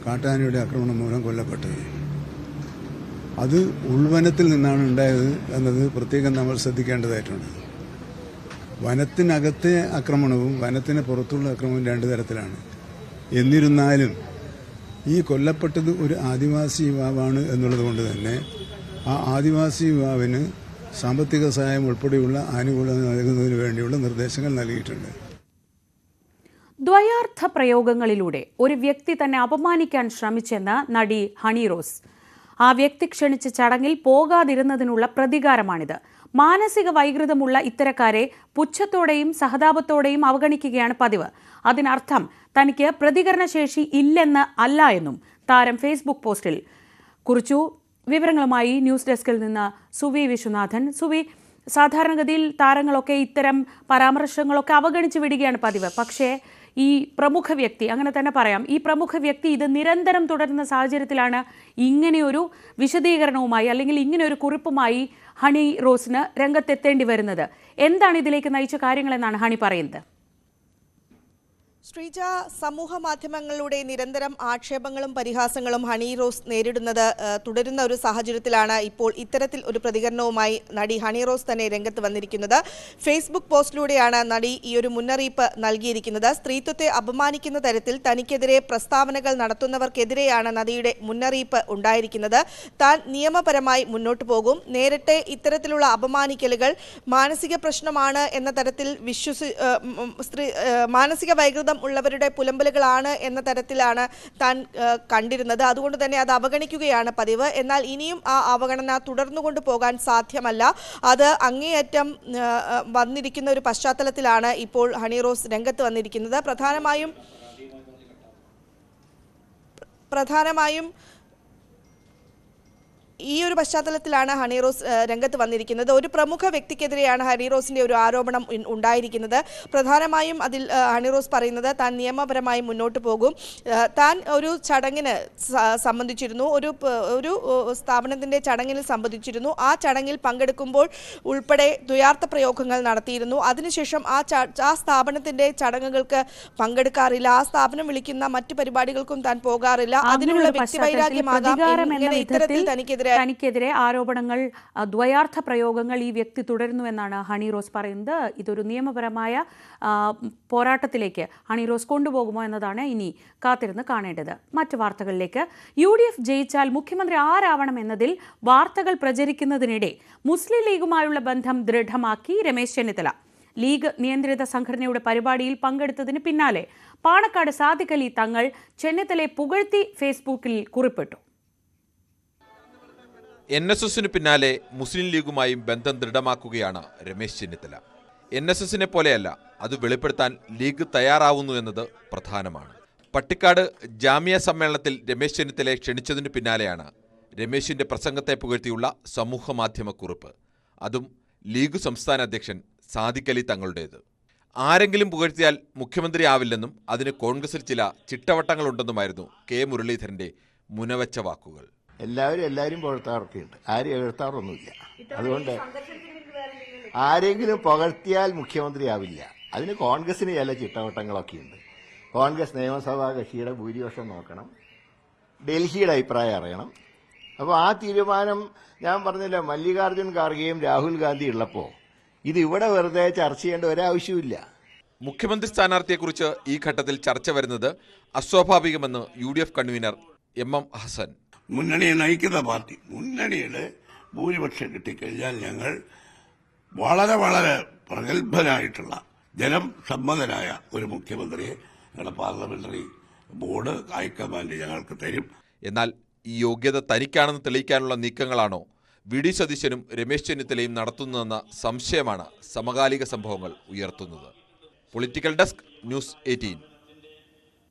കാട്ടാനയുടെ ആക്രമണം മൂലം കൊല്ലപ്പെട്ടത്. അത് ഉൾവനത്തിൽ നിന്നാണ് ഉണ്ടായത് എന്നത് പ്രത്യേകം നമ്മൾ ശ്രദ്ധിക്കേണ്ടതായിട്ടുണ്ട്. വനത്തിനകത്തെ ആക്രമണവും വനത്തിന് പുറത്തുള്ള ആക്രമണവും 2 തരത്തിലാണ്. എന്നിരുന്നാലും ഈ കൊല്ലപ്പെട്ടത് ഒരു ആദിവാസി യുവാവാണ് എന്നുള്ളത് കൊണ്ട് തന്നെ ആ ആദിവാസി യുവാവിന് സാമ്പത്തിക സഹായം ഉൾപ്പെടെയുള്ള ആനുകൂല്യങ്ങൾ നൽകുന്നതിന് വേണ്ടിയുള്ള നിർദ്ദേശങ്ങൾ നൽകിയിട്ടുണ്ട്. ദ്വയാർത്ഥ പ്രയോഗങ്ങളിലൂടെ ഒരു വ്യക്തി തന്നെ അപമാനിക്കാൻ ശ്രമിച്ചെന്ന് നടി ഹണി റോസ്. ആ വ്യക്തി ക്ഷണിച്ച ചടങ്ങിൽ പോകാതിരുന്നതിനുള്ള പ്രതികാരമാണിത്. മാനസിക വൈകൃതമുള്ള ഇത്തരക്കാരെ പുച്ഛത്തോടെയും സഹതാപത്തോടെയും അവഗണിക്കുകയാണ് പതിവ്. അതിനർത്ഥം തനിക്ക് പ്രതികരണശേഷി ഇല്ലെന്ന് അല്ല എന്നും താരം ഫേസ്ബുക്ക് പോസ്റ്റിൽ കുറിച്ചു. വിവരങ്ങളുമായി ന്യൂസ് ഡെസ്കിൽ നിന്ന് സുവി വിശ്വനാഥൻ. സുവി, സാധാരണഗതിയിൽ താരങ്ങളൊക്കെ ഇത്തരം പരാമർശങ്ങളൊക്കെ അവഗണിച്ച് വിടുകയാണ് പതിവ്. പക്ഷേ ഈ പ്രമുഖ വ്യക്തി, അങ്ങനെ തന്നെ പറയാം, ഈ പ്രമുഖ വ്യക്തി ഇത് നിരന്തരം തുടരുന്ന സാഹചര്യത്തിലാണ് ഇങ്ങനെയൊരു വിശദീകരണവുമായി അല്ലെങ്കിൽ ഇങ്ങനെയൊരു കുറിപ്പുമായി ഹണി റോസിന് രംഗത്തെത്തേണ്ടി വരുന്നത്. എന്താണ് ഇതിലേക്ക് നയിച്ച കാര്യങ്ങളെന്നാണ് ഹണി പറയുന്നത്? ശ്രീജ, സമൂഹ മാധ്യമങ്ങളിലൂടെ നിരന്തരം ആക്ഷേപങ്ങളും പരിഹാസങ്ങളും ഹണി റോസ് തുടരുന്ന ഒരു സാഹചര്യത്തിലാണ് ഇപ്പോൾ ഇത്തരത്തിൽ ഒരു പ്രതികരണവുമായി നടി ഹണി റോസ് തന്നെ രംഗത്ത് വന്നിരിക്കുന്നത്. ഫേസ്ബുക്ക് പോസ്റ്റിലൂടെയാണ് നടി ഈ ഒരു മുന്നറിയിപ്പ് നൽകിയിരിക്കുന്നത്. സ്ത്രീത്വത്തെ അപമാനിക്കുന്ന തരത്തിൽ തനിക്കെതിരെ പ്രസ്താവനകൾ നടത്തുന്നവർക്കെതിരെയാണ് നടിയുടെ മുന്നറിയിപ്പ് ഉണ്ടായിരിക്കുന്നത്. താൻ നിയമപരമായി മുന്നോട്ട് പോകും. നേരത്തെ ഇത്തരത്തിലുള്ള അപമാനിക്കലുകൾ മാനസിക പ്രശ്നമാണ് എന്ന തരത്തിൽ മാനസിക വൈകൃതം ഉള്ളവരുടെ പുലമ്പലുകളാണ് എന്ന തരത്തിലാണ് താൻ കണ്ടിരുന്നത്. അതുകൊണ്ട് തന്നെ അത് അവഗണിക്കുകയാണ് പതിവ്. എന്നാൽ ഇനിയും ആ അവഗണന തുടർന്നുകൊണ്ട് പോകാൻ സാധ്യമല്ല. അത് അങ്ങേയറ്റം വന്നിരിക്കുന്ന ഒരു പശ്ചാത്തലത്തിലാണ് ഇപ്പോൾ ഹണി റോസ് രംഗത്ത് വന്നിരിക്കുന്നത്. പ്രധാനമായും ഈ ഒരു പശ്ചാത്തലത്തിലാണ് ഹണി റോസ് രംഗത്ത് വന്നിരിക്കുന്നത്. ഒരു പ്രമുഖ വ്യക്തിക്കെതിരെയാണ് ഹണി റോസിന്റെ ഒരു ആരോപണം ഉണ്ടായിരിക്കുന്നത്. പ്രധാനമായും അതിൽ ഹണി റോസ് പറയുന്നത് താൻ നിയമപരമായി മുന്നോട്ട് പോകും. താൻ ഒരു ചടങ്ങിന് സംബന്ധിച്ചിരുന്നു, ഒരു സ്ഥാപനത്തിന്റെ ചടങ്ങിൽ സംബന്ധിച്ചിരുന്നു. ആ ചടങ്ങിൽ പങ്കെടുക്കുമ്പോൾ ഉൾപ്പെടെ ദ്വയാർത്ഥ പ്രയോഗങ്ങൾ നടത്തിയിരുന്നു. അതിനുശേഷം ആ സ്ഥാപനത്തിന്റെ ചടങ്ങുകൾക്ക് പങ്കെടുക്കാറില്ല. ആ സ്ഥാപനം വിളിക്കുന്ന മറ്റു പരിപാടികൾക്കും താൻ പോകാറില്ല. അതിനുള്ള വ്യക്തിവൈരാഗ്യമാകാം ഇത്തരത്തിൽ തനിക്കെതിരെ ആരോപണങ്ങൾ, ദ്വയാർത്ഥ പ്രയോഗങ്ങൾ ഈ വ്യക്തി തുടരുന്നുവെന്നാണ് ഹണി റോസ് പറയുന്നത്. ഇതൊരു നിയമപരമായ പോരാട്ടത്തിലേക്ക് ഹണി റോസ് കൊണ്ടുപോകുമോ എന്നതാണ് ഇനി കാത്തിരുന്ന് കാണേണ്ടത്. മറ്റു വാർത്തകളിലേക്ക്. UDF ജയിച്ചാൽ മുഖ്യമന്ത്രി ആരാവണം എന്നതിൽ വാർത്തകൾ പ്രചരിക്കുന്നതിനിടെ മുസ്ലിം ലീഗുമായുള്ള ബന്ധം ദൃഢമാക്കി രമേശ് ചെന്നിത്തല. ലീഗ് നിയന്ത്രിത സംഘടനയുടെ പരിപാടിയിൽ പങ്കെടുത്തതിന് പിന്നാലെ പാണക്കാട് സാദിഖ് അലി തങ്ങൾ ചെന്നിത്തലയെ പുകഴ്ത്തി ഫേസ്ബുക്കിൽ കുറിപ്പിട്ടു. NSSന് പിന്നാലെ മുസ്ലിം ലീഗുമായും ബന്ധം ദൃഢമാക്കുകയാണ് രമേശ് ചെന്നിത്തല. NSSനെ പോലെയല്ല, അത് വെളിപ്പെടുത്താൻ ലീഗ് തയ്യാറാവുന്നു എന്നത് പ്രധാനമാണ്. പട്ടിക്കാട് ജാമിയ സമ്മേളനത്തിൽ രമേശ് ചെന്നിത്തലയെ ക്ഷണിച്ചതിനു പിന്നാലെയാണ് രമേശിന്റെ പ്രസംഗത്തെ പുകഴ്ത്തിയുള്ള സമൂഹ മാധ്യമക്കുറിപ്പ്. അതും ലീഗ് സംസ്ഥാന അധ്യക്ഷൻ സാദിഖ് അലി തങ്ങളുടേത്. ആരെങ്കിലും പുകഴ്ത്തിയാൽ മുഖ്യമന്ത്രിയാവില്ലെന്നും അതിന് കോൺഗ്രസിൽ ചില ചിട്ടവട്ടങ്ങളുണ്ടെന്നുമായിരുന്നു കെ മുരളീധരന്റെ മുനവച്ച വാക്കുകൾ. എല്ലാവരും പുകഴ്ത്താറൊക്കെയുണ്ട്, ആരും എഴുത്താറൊന്നുമില്ല. അതുകൊണ്ട് ആരെങ്കിലും പുകഴ്ത്തിയാൽ മുഖ്യമന്ത്രിയാവില്ല. അതിന് കോൺഗ്രസിന് ചില ചിട്ടവട്ടങ്ങളൊക്കെയുണ്ട്. കോൺഗ്രസ് നിയമസഭാ കക്ഷിയുടെ ഭൂരിപക്ഷം നോക്കണം, ഡൽഹിയുടെ അഭിപ്രായം അറിയണം. അപ്പോൾ ആ തീരുമാനം ഞാൻ പറഞ്ഞില്ല, മല്ലികാർജ്ജുൻ ഖാർഗെയും രാഹുൽ ഗാന്ധി ഉള്ളപ്പോൾ ഇത് ഇവിടെ വെറുതെ ചർച്ച ചെയ്യേണ്ട ഒരാവശ്യമില്ല. മുഖ്യമന്ത്രി സ്ഥാനാർത്ഥിയെക്കുറിച്ച് ഈ ഘട്ടത്തിൽ ചർച്ച വരുന്നത് അസ്വാഭാവികമെന്ന് UDF കൺവീനർ MM ഹസൻ. മുന്നണിയെ നയിക്കുന്ന പാർട്ടി, മുന്നണിയുടെ ഭൂരിപക്ഷം കിട്ടിക്കഴിഞ്ഞാൽ ഞങ്ങൾ വളരെ വളരെ പ്രഗത്ഭനായിട്ടുള്ള ജനം സമ്മതനായ ഒരു മുഖ്യമന്ത്രിയെ ഞങ്ങളുടെ പാർലമെന്ററി ബോർഡ് ഹൈക്കമാൻഡ് ഞങ്ങൾക്ക് തരും. എന്നാൽ ഈ യോഗ്യത തനിക്കാണെന്ന് തെളിയിക്കാനുള്ള നീക്കങ്ങളാണോ VD സതീശനും രമേശ് ചെന്നിത്തലയും നടത്തുന്നതെന്ന സംശയമാണ് സമകാലിക സംഭവങ്ങൾ ഉയർത്തുന്നത്. Political desk, news 18.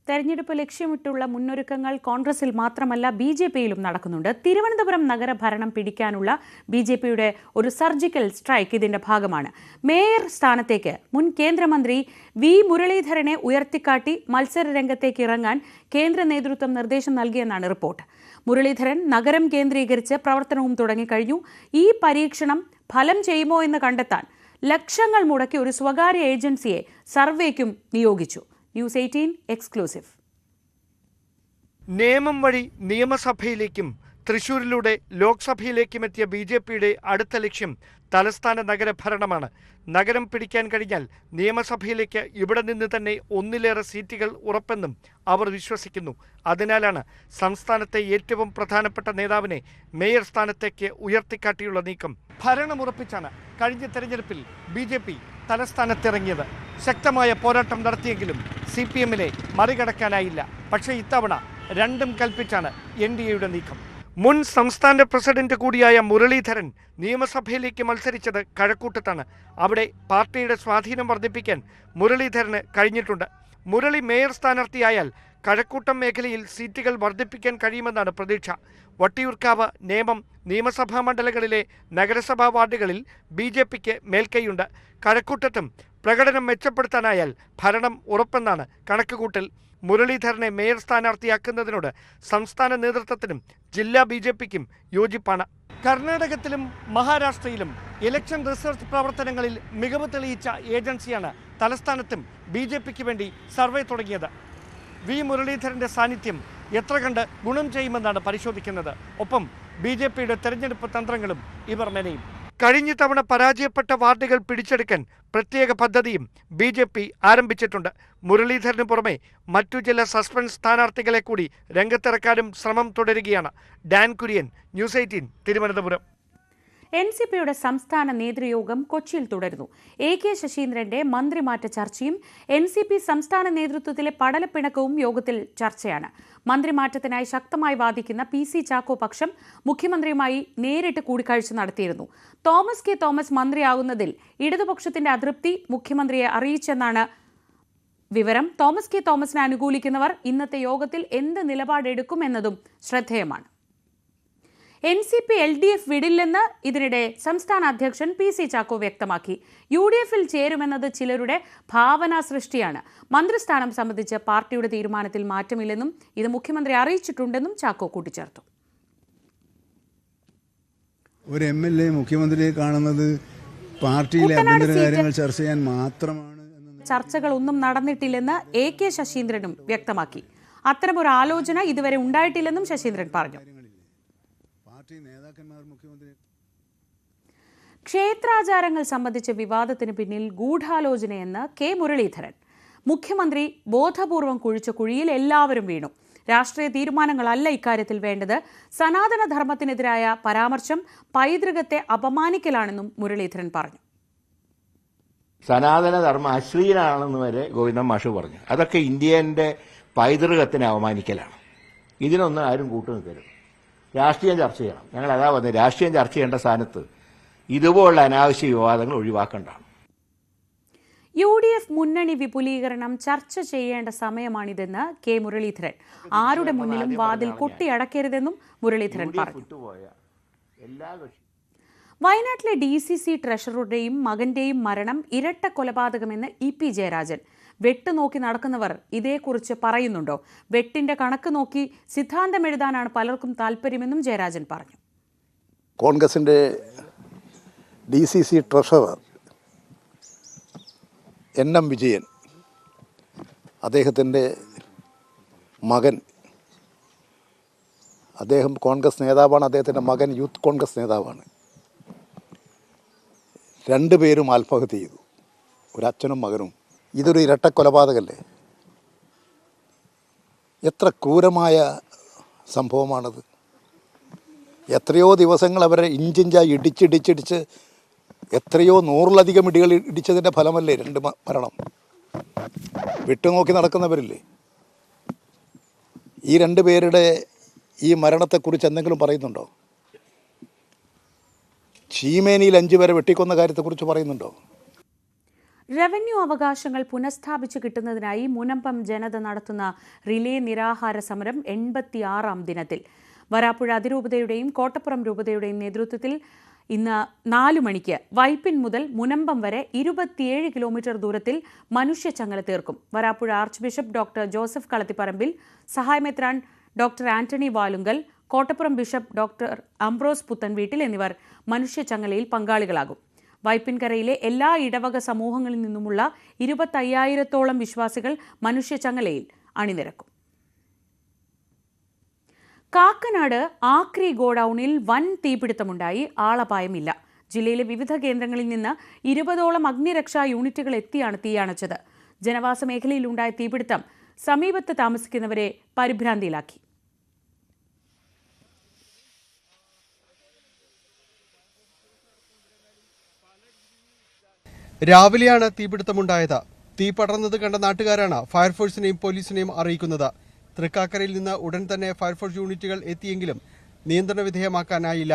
തെരഞ്ഞെടുപ്പ് ലക്ഷ്യമിട്ടുള്ള മുന്നൊരുക്കങ്ങൾ കോൺഗ്രസിൽ മാത്രമല്ല BJPയിലും നടക്കുന്നുണ്ട്. തിരുവനന്തപുരം നഗരഭരണം പിടിക്കാനുള്ള BJPയുടെ ഒരു സർജിക്കൽ സ്ട്രൈക്ക് ഇതിന്റെ ഭാഗമാണ്. മേയർ സ്ഥാനത്തേക്ക് മുൻ കേന്ദ്രമന്ത്രി V മുരളീധരനെ ഉയർത്തിക്കാട്ടി മത്സര രംഗത്തേക്ക് ഇറങ്ങാൻ കേന്ദ്ര നേതൃത്വം നിർദ്ദേശം നൽകിയെന്നാണ് റിപ്പോർട്ട്. മുരളീധരൻ നഗരം കേന്ദ്രീകരിച്ച് പ്രവർത്തനവും തുടങ്ങിക്കഴിഞ്ഞു. ഈ പരീക്ഷണം ഫലം ചെയ്യുമോ എന്ന് കണ്ടെത്താൻ ലക്ഷങ്ങൾ മുടക്കി ഒരു സ്വകാര്യ ഏജൻസിയെ സർവേക്കും നിയോഗിച്ചു. News 18 exclusive. നിയമം വഴി നിയമസഭയിലേക്കും തൃശൂരിലൂടെ ലോക്സഭയിലേക്കും എത്തിയ BJPയുടെ അടുത്ത ലക്ഷ്യം തലസ്ഥാന നഗരഭരണമാണ്. നഗരം പിടിക്കാൻ കഴിഞ്ഞാൽ നിയമസഭയിലേക്ക് ഇവിടെ നിന്ന് തന്നെ ഒന്നിലേറെ സീറ്റുകൾ ഉറപ്പെന്നും അവർ വിശ്വസിക്കുന്നു. അതിനാലാണ് സംസ്ഥാനത്തെ ഏറ്റവും പ്രധാനപ്പെട്ട നേതാവിനെ മേയർ സ്ഥാനത്തേക്ക് ഉയർത്തിക്കാട്ടിയുള്ള നീക്കം. ഭരണമുറപ്പിച്ചാണ് കഴിഞ്ഞ തെരഞ്ഞെടുപ്പിൽ BJP തലസ്ഥാനത്തിറങ്ങിയത്. ശക്തമായ പോരാട്ടം നടത്തിയെങ്കിലും CPMനെ മറികടക്കാനായില്ല. പക്ഷേ ഇത്തവണ രണ്ടും കൽപ്പിച്ചാണ് NDAയുടെ നീക്കം. മുൻ സംസ്ഥാന പ്രസിഡന്റ് കൂടിയായ മുരളീധരൻ നിയമസഭയിലേക്ക് മത്സരിച്ചത് കഴക്കൂട്ടത്താണ്. അവിടെ പാർട്ടിയുടെ സ്വാധീനം വർദ്ധിപ്പിക്കാൻ മുരളീധരന് കഴിഞ്ഞിട്ടുണ്ട്. മുരളി മേയർ സ്ഥാനാർത്ഥിയായാൽ കഴക്കൂട്ടം മേഖലയിൽ സീറ്റുകൾ വർദ്ധിപ്പിക്കാൻ കഴിയുമെന്നാണ് പ്രതീക്ഷ. വട്ടിയൂർക്കാവ്, നേമം നിയമസഭാ മണ്ഡലങ്ങളിലെ നഗരസഭാ വാർഡുകളിൽ BJPക്ക് മേൽക്കൈയുണ്ട്. കഴക്കൂട്ടത്തും പ്രകടനം മെച്ചപ്പെടുത്താനായാൽ ഭരണം ഉറപ്പെന്നാണ് കണക്കുകൂട്ടൽ. മുരളീധരനെ മേയർ സ്ഥാനാർത്ഥിയാക്കുന്നതിനോട് സംസ്ഥാന നേതൃത്വത്തിനും ജില്ലാ BJPക്കും യോജിപ്പാണ്. കർണാടകത്തിലും മഹാരാഷ്ട്രയിലും ഇലക്ഷൻ റിസർച്ച് പ്രവർത്തനങ്ങളിൽ മികവ് തെളിയിച്ച ഏജൻസിയാണ് തലസ്ഥാനത്തും BJPക്ക് വേണ്ടി സർവേ തുടങ്ങിയത്. മുരളീധരന്റെ സാന്നിധ്യം എത്ര കണ്ട് ഗുണം ചെയ്യുമെന്നാണ് പരിശോധിക്കുന്നത്. ഒപ്പം BJPയുടെ തെരഞ്ഞെടുപ്പ് തന്ത്രങ്ങളും ഇവർ മെനയും. കഴിഞ്ഞ തവണ പരാജയപ്പെട്ട വാർഡുകൾ പിടിച്ചെടുക്കാൻ പ്രത്യേക പദ്ധതിയും BJP ആരംഭിച്ചിട്ടുണ്ട്. മുരളീധരന് പുറമെ മറ്റു ചില സസ്പെൻസ് സ്ഥാനാർത്ഥികളെ കൂടി രംഗത്തിറക്കാനും ശ്രമം തുടരുകയാണ്. ഡാൻ കുര്യൻ, ന്യൂസ് 18 തിരുവനന്തപുരം. NCPയുടെ സംസ്ഥാന നേതൃയോഗം കൊച്ചിയിൽ തുടരുന്നു. AK ശശീന്ദ്രന്റെ മന്ത്രിമാറ്റ ചർച്ചയും NCP സംസ്ഥാന നേതൃത്വത്തിലെ പടലപ്പിണക്കവും യോഗത്തിൽ ചർച്ചയാണ്. മന്ത്രിമാറ്റത്തിനായി ശക്തമായി വാദിക്കുന്ന PC ചാക്കോ പക്ഷം മുഖ്യമന്ത്രിയുമായി നേരിട്ട് കൂടിക്കാഴ്ച നടത്തിയിരുന്നു. തോമസ് കെ തോമസ് മന്ത്രിയാകുന്നതിൽ ഇടതുപക്ഷത്തിന്റെ അതൃപ്തി മുഖ്യമന്ത്രിയെ അറിയിച്ചെന്നാണ് വിവരം. തോമസ് കെ തോമസിനെ അനുകൂലിക്കുന്നവർ ഇന്നത്തെ യോഗത്തിൽ എന്ത് നിലപാടെടുക്കുമെന്നതും ശ്രദ്ധേയമാണ്. NCP LDF വിടില്ലെന്ന് ഇതിനിടെ സംസ്ഥാന അധ്യക്ഷൻ PC ചാക്കോ വ്യക്തമാക്കി. UDFൽ ചേരുമെന്നത് ചിലരുടെ ഭാവനാ സൃഷ്ടിയാണ്. മന്ത്രിസ്ഥാനം സംബന്ധിച്ച് പാർട്ടിയുടെ തീരുമാനത്തിൽ മാറ്റമില്ലെന്നും ഇത് മുഖ്യമന്ത്രി അറിയിച്ചിട്ടുണ്ടെന്നും ചാക്കോ കൂട്ടിച്ചേർത്തു. ഒരു MLA മുഖ്യമന്ത്രിയെ കാണുന്നത് പാർട്ടിയിലെ ആഭ്യന്തര കാര്യങ്ങൾ ചർച്ച ചെയ്യാൻ മാത്രമാണ്. ചർച്ചകളൊന്നും നടന്നിട്ടില്ലെന്ന് AK ശശീന്ദ്രനും വ്യക്തമാക്കി. അത്തരമൊരു ആലോചന ഇതുവരെ ഉണ്ടായിട്ടില്ലെന്നും ശശീന്ദ്രൻ പറഞ്ഞു. ക്ഷേത്രാചാരങ്ങൾ സംബന്ധിച്ച വിവാദത്തിന് പിന്നിൽ ഗൂഢാലോചനയെന്ന് K മുരളീധരൻ. മുഖ്യമന്ത്രി ബോധപൂർവം കുഴിച്ച കുഴിയിൽ എല്ലാവരും വീണു. രാഷ്ട്രീയ തീരുമാനങ്ങളല്ല ഇക്കാര്യത്തിൽ വേണ്ടത്. സനാതനധർമ്മത്തിനെതിരായ പരാമർശം പൈതൃകത്തെ അപമാനിക്കലാണെന്നും മുരളീധരൻ പറഞ്ഞു. സനാതനധർമ്മം അശ്ലീലാണെന്ന് വരെ ഗോവിന്ദൻ മാഷ് പറഞ്ഞു. അതൊക്കെ ഇന്ത്യന്റെ പൈതൃകത്തിനെ അവമാനിക്കലാണ്. ഇതിനൊന്നും ആരും കൂട്ടുനിൽക്കരുത്. രാഷ്ട്രീയം ചർച്ച ചെയ്യണം. ഞങ്ങൾ അതാ പറഞ്ഞത്, രാഷ്ട്രീയം ചർച്ച ചെയ്യേണ്ട സ്ഥാനത്ത് ഇതുപോലുള്ള അനാവശ്യ വിവാദങ്ങൾ ഒഴിവാക്കേണ്ടതാണ്. UDF മുന്നണി വിപുലീകരണം ചർച്ച ചെയ്യേണ്ട സമയമാണിതെന്ന് K മുരളീധരൻ. ആരുടെ മുന്നിലും വാതിൽ കൊട്ടിയടക്കരുതെന്നും മുരളീധരൻ പറഞ്ഞു. വയനാട്ടിലെ DCC ട്രഷററുടെയും മകന്റെയും മരണം ഇരട്ട കൊലപാതകമെന്ന് EP ജയരാജൻ. വെട്ട് നോക്കി നടക്കുന്നവർ ഇതേക്കുറിച്ച് പറയുന്നുണ്ടോ? വെട്ടിന്റെ കണക്ക് നോക്കി സിദ്ധാന്തം എഴുതാനാണ് പലർക്കും താല്പര്യമെന്നും ജയരാജൻ പറഞ്ഞു. കോൺഗ്രസിന്റെ DCC ട്രഷറർ NM വിജയൻ, അദ്ദേഹത്തിൻ്റെ മകൻ, അദ്ദേഹം കോൺഗ്രസ് നേതാവാണ്. അദ്ദേഹത്തിൻ്റെ മകൻ യൂത്ത് കോൺഗ്രസ് നേതാവാണ്. രണ്ടുപേരും ആത്മഹത്യ ചെയ്തു, ഒരച്ഛനും മകനും. ഇതൊരു ഇരട്ട കൊലപാതകമല്ലേ? എത്ര ക്രൂരമായ സംഭവമാണത്. എത്രയോ ദിവസങ്ങൾ അവരെ ഇഞ്ചിഞ്ചായി ഇടിച്ചിടിച്ചിടിച്ച് എത്രയോ 100-ലധികം ഇടികൾ ഇടിച്ചതിൻ്റെ ഫലമല്ലേ രണ്ട് മരണം. വിട്ടുനോക്കി നടക്കുന്നവരില്ലേ? ഈ രണ്ടുപേരുടെ ഈ മരണത്തെക്കുറിച്ച് എന്തെങ്കിലും പറയുന്നുണ്ടോ? ചീമേനിയിൽ 5 പേരെ വെട്ടിക്കൊന്ന കാര്യത്തെക്കുറിച്ച് പറയുന്നുണ്ടോ? റവന്യൂ അവകാശങ്ങൾ പുനഃസ്ഥാപിച്ചു കിട്ടുന്നതിനായി മുനമ്പം ജനത നടത്തുന്ന റിലേ നിരാഹാര സമരം 86ാം ദിനത്തിൽ. വരാപ്പുഴ അതിരൂപതയുടെയും കോട്ടപ്പുറം രൂപതയുടെയും നേതൃത്വത്തിൽ ഇന്ന് 4 മണിക്ക് വൈപ്പിൻ മുതൽ മുനമ്പം വരെ 27 കിലോമീറ്റർ ദൂരത്തിൽ മനുഷ്യച്ചങ്ങല തീർക്കും. Varapuzha archbishop doctor Joseph Kalathiparambil, സഹായമെത്രാൻ doctor Antony Valungal, Kottappuram bishop doctor Ambrose Puthenveettil എന്നിവർ മനുഷ്യച്ചങ്ങലയിൽ പങ്കാളികളാകും. വൈപ്പിൻകരയിലെ എല്ലാ ഇടവക സമൂഹങ്ങളിൽ നിന്നുമുള്ള 25,000-ഓളം വിശ്വാസികൾ മനുഷ്യച്ചങ്ങലയിൽ അണിനിരക്കും. കാക്കനാട് ആക്രി ഗോഡൌണിൽ വൻ തീപിടുത്തമുണ്ടായി. ആളപായമില്ല. ജില്ലയിലെ വിവിധ കേന്ദ്രങ്ങളിൽ നിന്ന് 20ഓളം അഗ്നിരക്ഷാ യൂണിറ്റുകൾ എത്തിയാണ് തീയണച്ചത്. ജനവാസ മേഖലയിലുണ്ടായ തീപിടുത്തം സമീപത്ത് താമസിക്കുന്നവരെ പരിഭ്രാന്തിയിലാക്കി. രാവിലെയാണ് തീപിടുത്തമുണ്ടായത്. തീ പടർന്നത് കണ്ട നാട്ടുകാരാണ് ഫയർഫോഴ്സിനെയും പോലീസിനെയും അറിയിക്കുന്നത്. തൃക്കാക്കരയിൽ നിന്ന് ഉടൻ തന്നെ ഫയർഫോഴ്സ് യൂണിറ്റുകൾ എത്തിയെങ്കിലും നിയന്ത്രണ വിധേയമാക്കാനായില്ല.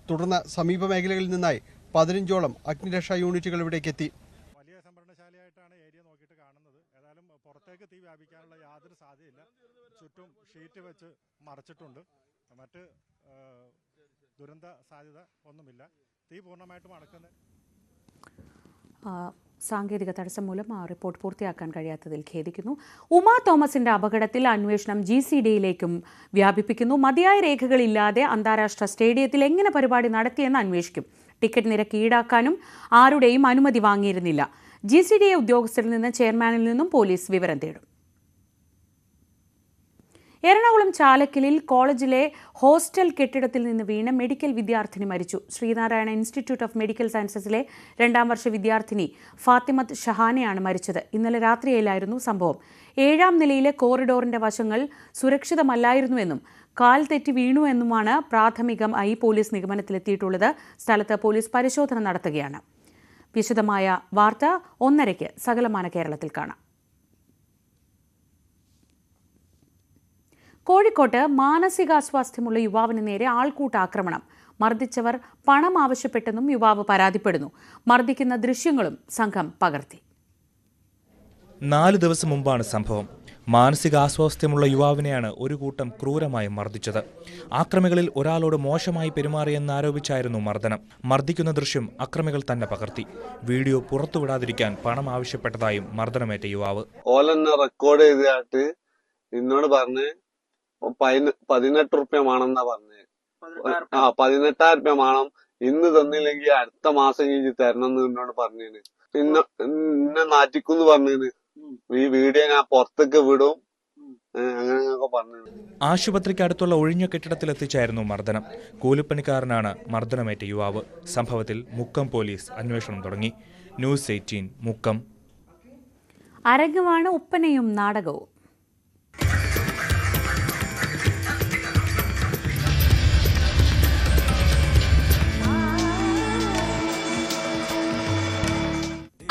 തുടർന്ന് സമീപ മേഖലകളിൽ നിന്നായി 15ഓളം അഗ്നിരക്ഷാ യൂണിറ്റുകൾ ഇവിടേക്ക് എത്തി. വലിയ സംഭരണശാലയായിട്ടാണ് ഏരിയ നോക്കിയിട്ട് കാണുന്നത്. ഏതായാലും പുറത്തേക്ക് തീ വ്യാപിക്കാനുള്ള യാതൊരു സാധ്യതയില്ല. ചുറ്റും ഷീറ്റ് വെച്ച് മറച്ചിട്ടുണ്ട്. മറ്റ് ദുരന്ത സാധ്യത ഒന്നുമില്ല. തീ പൂർണ്ണമായിട്ടും അടക്കുന്നത് സാങ്കേതിക തടസ്സം മൂലം ആ റിപ്പോർട്ട് പൂർത്തിയാക്കാൻ കഴിയാത്തതിൽ ഖേദിക്കുന്നു. ഉമാ തോമസിന്റെ അപകടത്തിൽ അന്വേഷണം GCDയിലേക്കും വ്യാപിപ്പിക്കുന്നു. മതിയായ രേഖകളില്ലാതെ അന്താരാഷ്ട്ര സ്റ്റേഡിയത്തിൽ എങ്ങനെ പരിപാടി നടത്തിയെന്ന് അന്വേഷിക്കും. ടിക്കറ്റ് നിരക്ക് ഈടാക്കാനും ആരുടെയും അനുമതി വാങ്ങിയിരുന്നില്ല. GCDA ഉദ്യോഗസ്ഥരിൽ നിന്ന് ചെയർമാനിൽ നിന്നും പോലീസ് വിവരം തേടും. എറണാകുളം ചാലക്കലിൽ കോളേജിലെ ഹോസ്റ്റൽ കെട്ടിടത്തിൽ നിന്ന് വീണ് മെഡിക്കൽ വിദ്യാർത്ഥിനി മരിച്ചു. ശ്രീനാരായണ ഇൻസ്റ്റിറ്റ്യൂട്ട് ഓഫ് മെഡിക്കൽ സയൻസസിലെ 2ാം വർഷ വിദ്യാർത്ഥിനി ഫാത്തിമത്ത് ഷഹാനയാണ് മരിച്ചത്. ഇന്നലെ രാത്രിയിലായിരുന്നു സംഭവം. 7ാം നിലയിലെ കോറിഡോറിന്റെ വശങ്ങൾ സുരക്ഷിതമല്ലായിരുന്നുവെന്നും കാൽ തെറ്റി വീണു എന്നുമാണ് പ്രാഥമികമായി പോലീസ് നിഗമനത്തിലെത്തിയിട്ടുള്ളത്. സ്ഥലത്ത് പോലീസ് പരിശോധന നടത്തുകയാണ്. വിശദമായ വാർത്ത 1:30 സകലമാന കേരളത്തിൽ കാണാം. കോഴിക്കോട്ട് മാനസികാസ്വാസ്ഥ്യമുള്ള യുവാവിന് നേരെ ആൾക്കൂട്ട ആക്രമണം. മർദ്ദിച്ചവർ പണം ആവശ്യപ്പെട്ടെന്നും യുവാവ് പരാതിപ്പെടുന്നു. മർദ്ദിക്കുന്ന ദൃശ്യങ്ങളും സംഘം പകർത്തി. 4 ദിവസം മുമ്പാണ് സംഭവം. മാനസികാസ്വാസ്ഥ്യമുള്ള യുവാവിനെയാണ് ഒരു കൂട്ടം ക്രൂരമായി മർദ്ദിച്ചത്. ആക്രമികളിൽ ഒരാളോട് മോശമായി പെരുമാറിയെന്നാരോപിച്ചായിരുന്നു മർദ്ദനം. മർദ്ദിക്കുന്ന ദൃശ്യം അക്രമികൾ തന്നെ പകർത്തി. വീഡിയോ പുറത്തുവിടാതിരിക്കാൻ പണം ആവശ്യപ്പെട്ടതായും മർദ്ദനമേറ്റ യുവാവ് റെക്കോർഡ് ചെയ്തിട്ട് എന്നോട് പറഞ്ഞ് 18 റുപ്യ വേണമെന്നാ പറഞ്ഞത്. 18,000 റുപ്യ വേണം, ഇന്ന് തന്നില്ലെങ്കിൽ അടുത്ത മാസം കഴിഞ്ഞ് തരണം എന്ന് എന്നോട് പറഞ്ഞേന്. ഇന്നെ നാറ്റിക്കുന്ന് പറഞ്ഞേന്. ഈ വീഡിയോ ഞാൻ പുറത്തേക്ക് വിടും അങ്ങനെയൊക്കെ പറഞ്ഞു. ആശുപത്രിക്ക് അടുത്തുള്ള ഒഴിഞ്ഞ കെട്ടിടത്തിലെത്തിച്ചായിരുന്നു മർദ്ദനം. കൂലിപ്പണിക്കാരനാണ് മർദ്ദനമേറ്റ യുവാവ്. സംഭവത്തിൽ മുക്കം പോലീസ് അന്വേഷണം തുടങ്ങി. ന്യൂസ് 18 മുക്കം. അരങ്ങുവാണ് ഒപ്പനയും നാടകവും.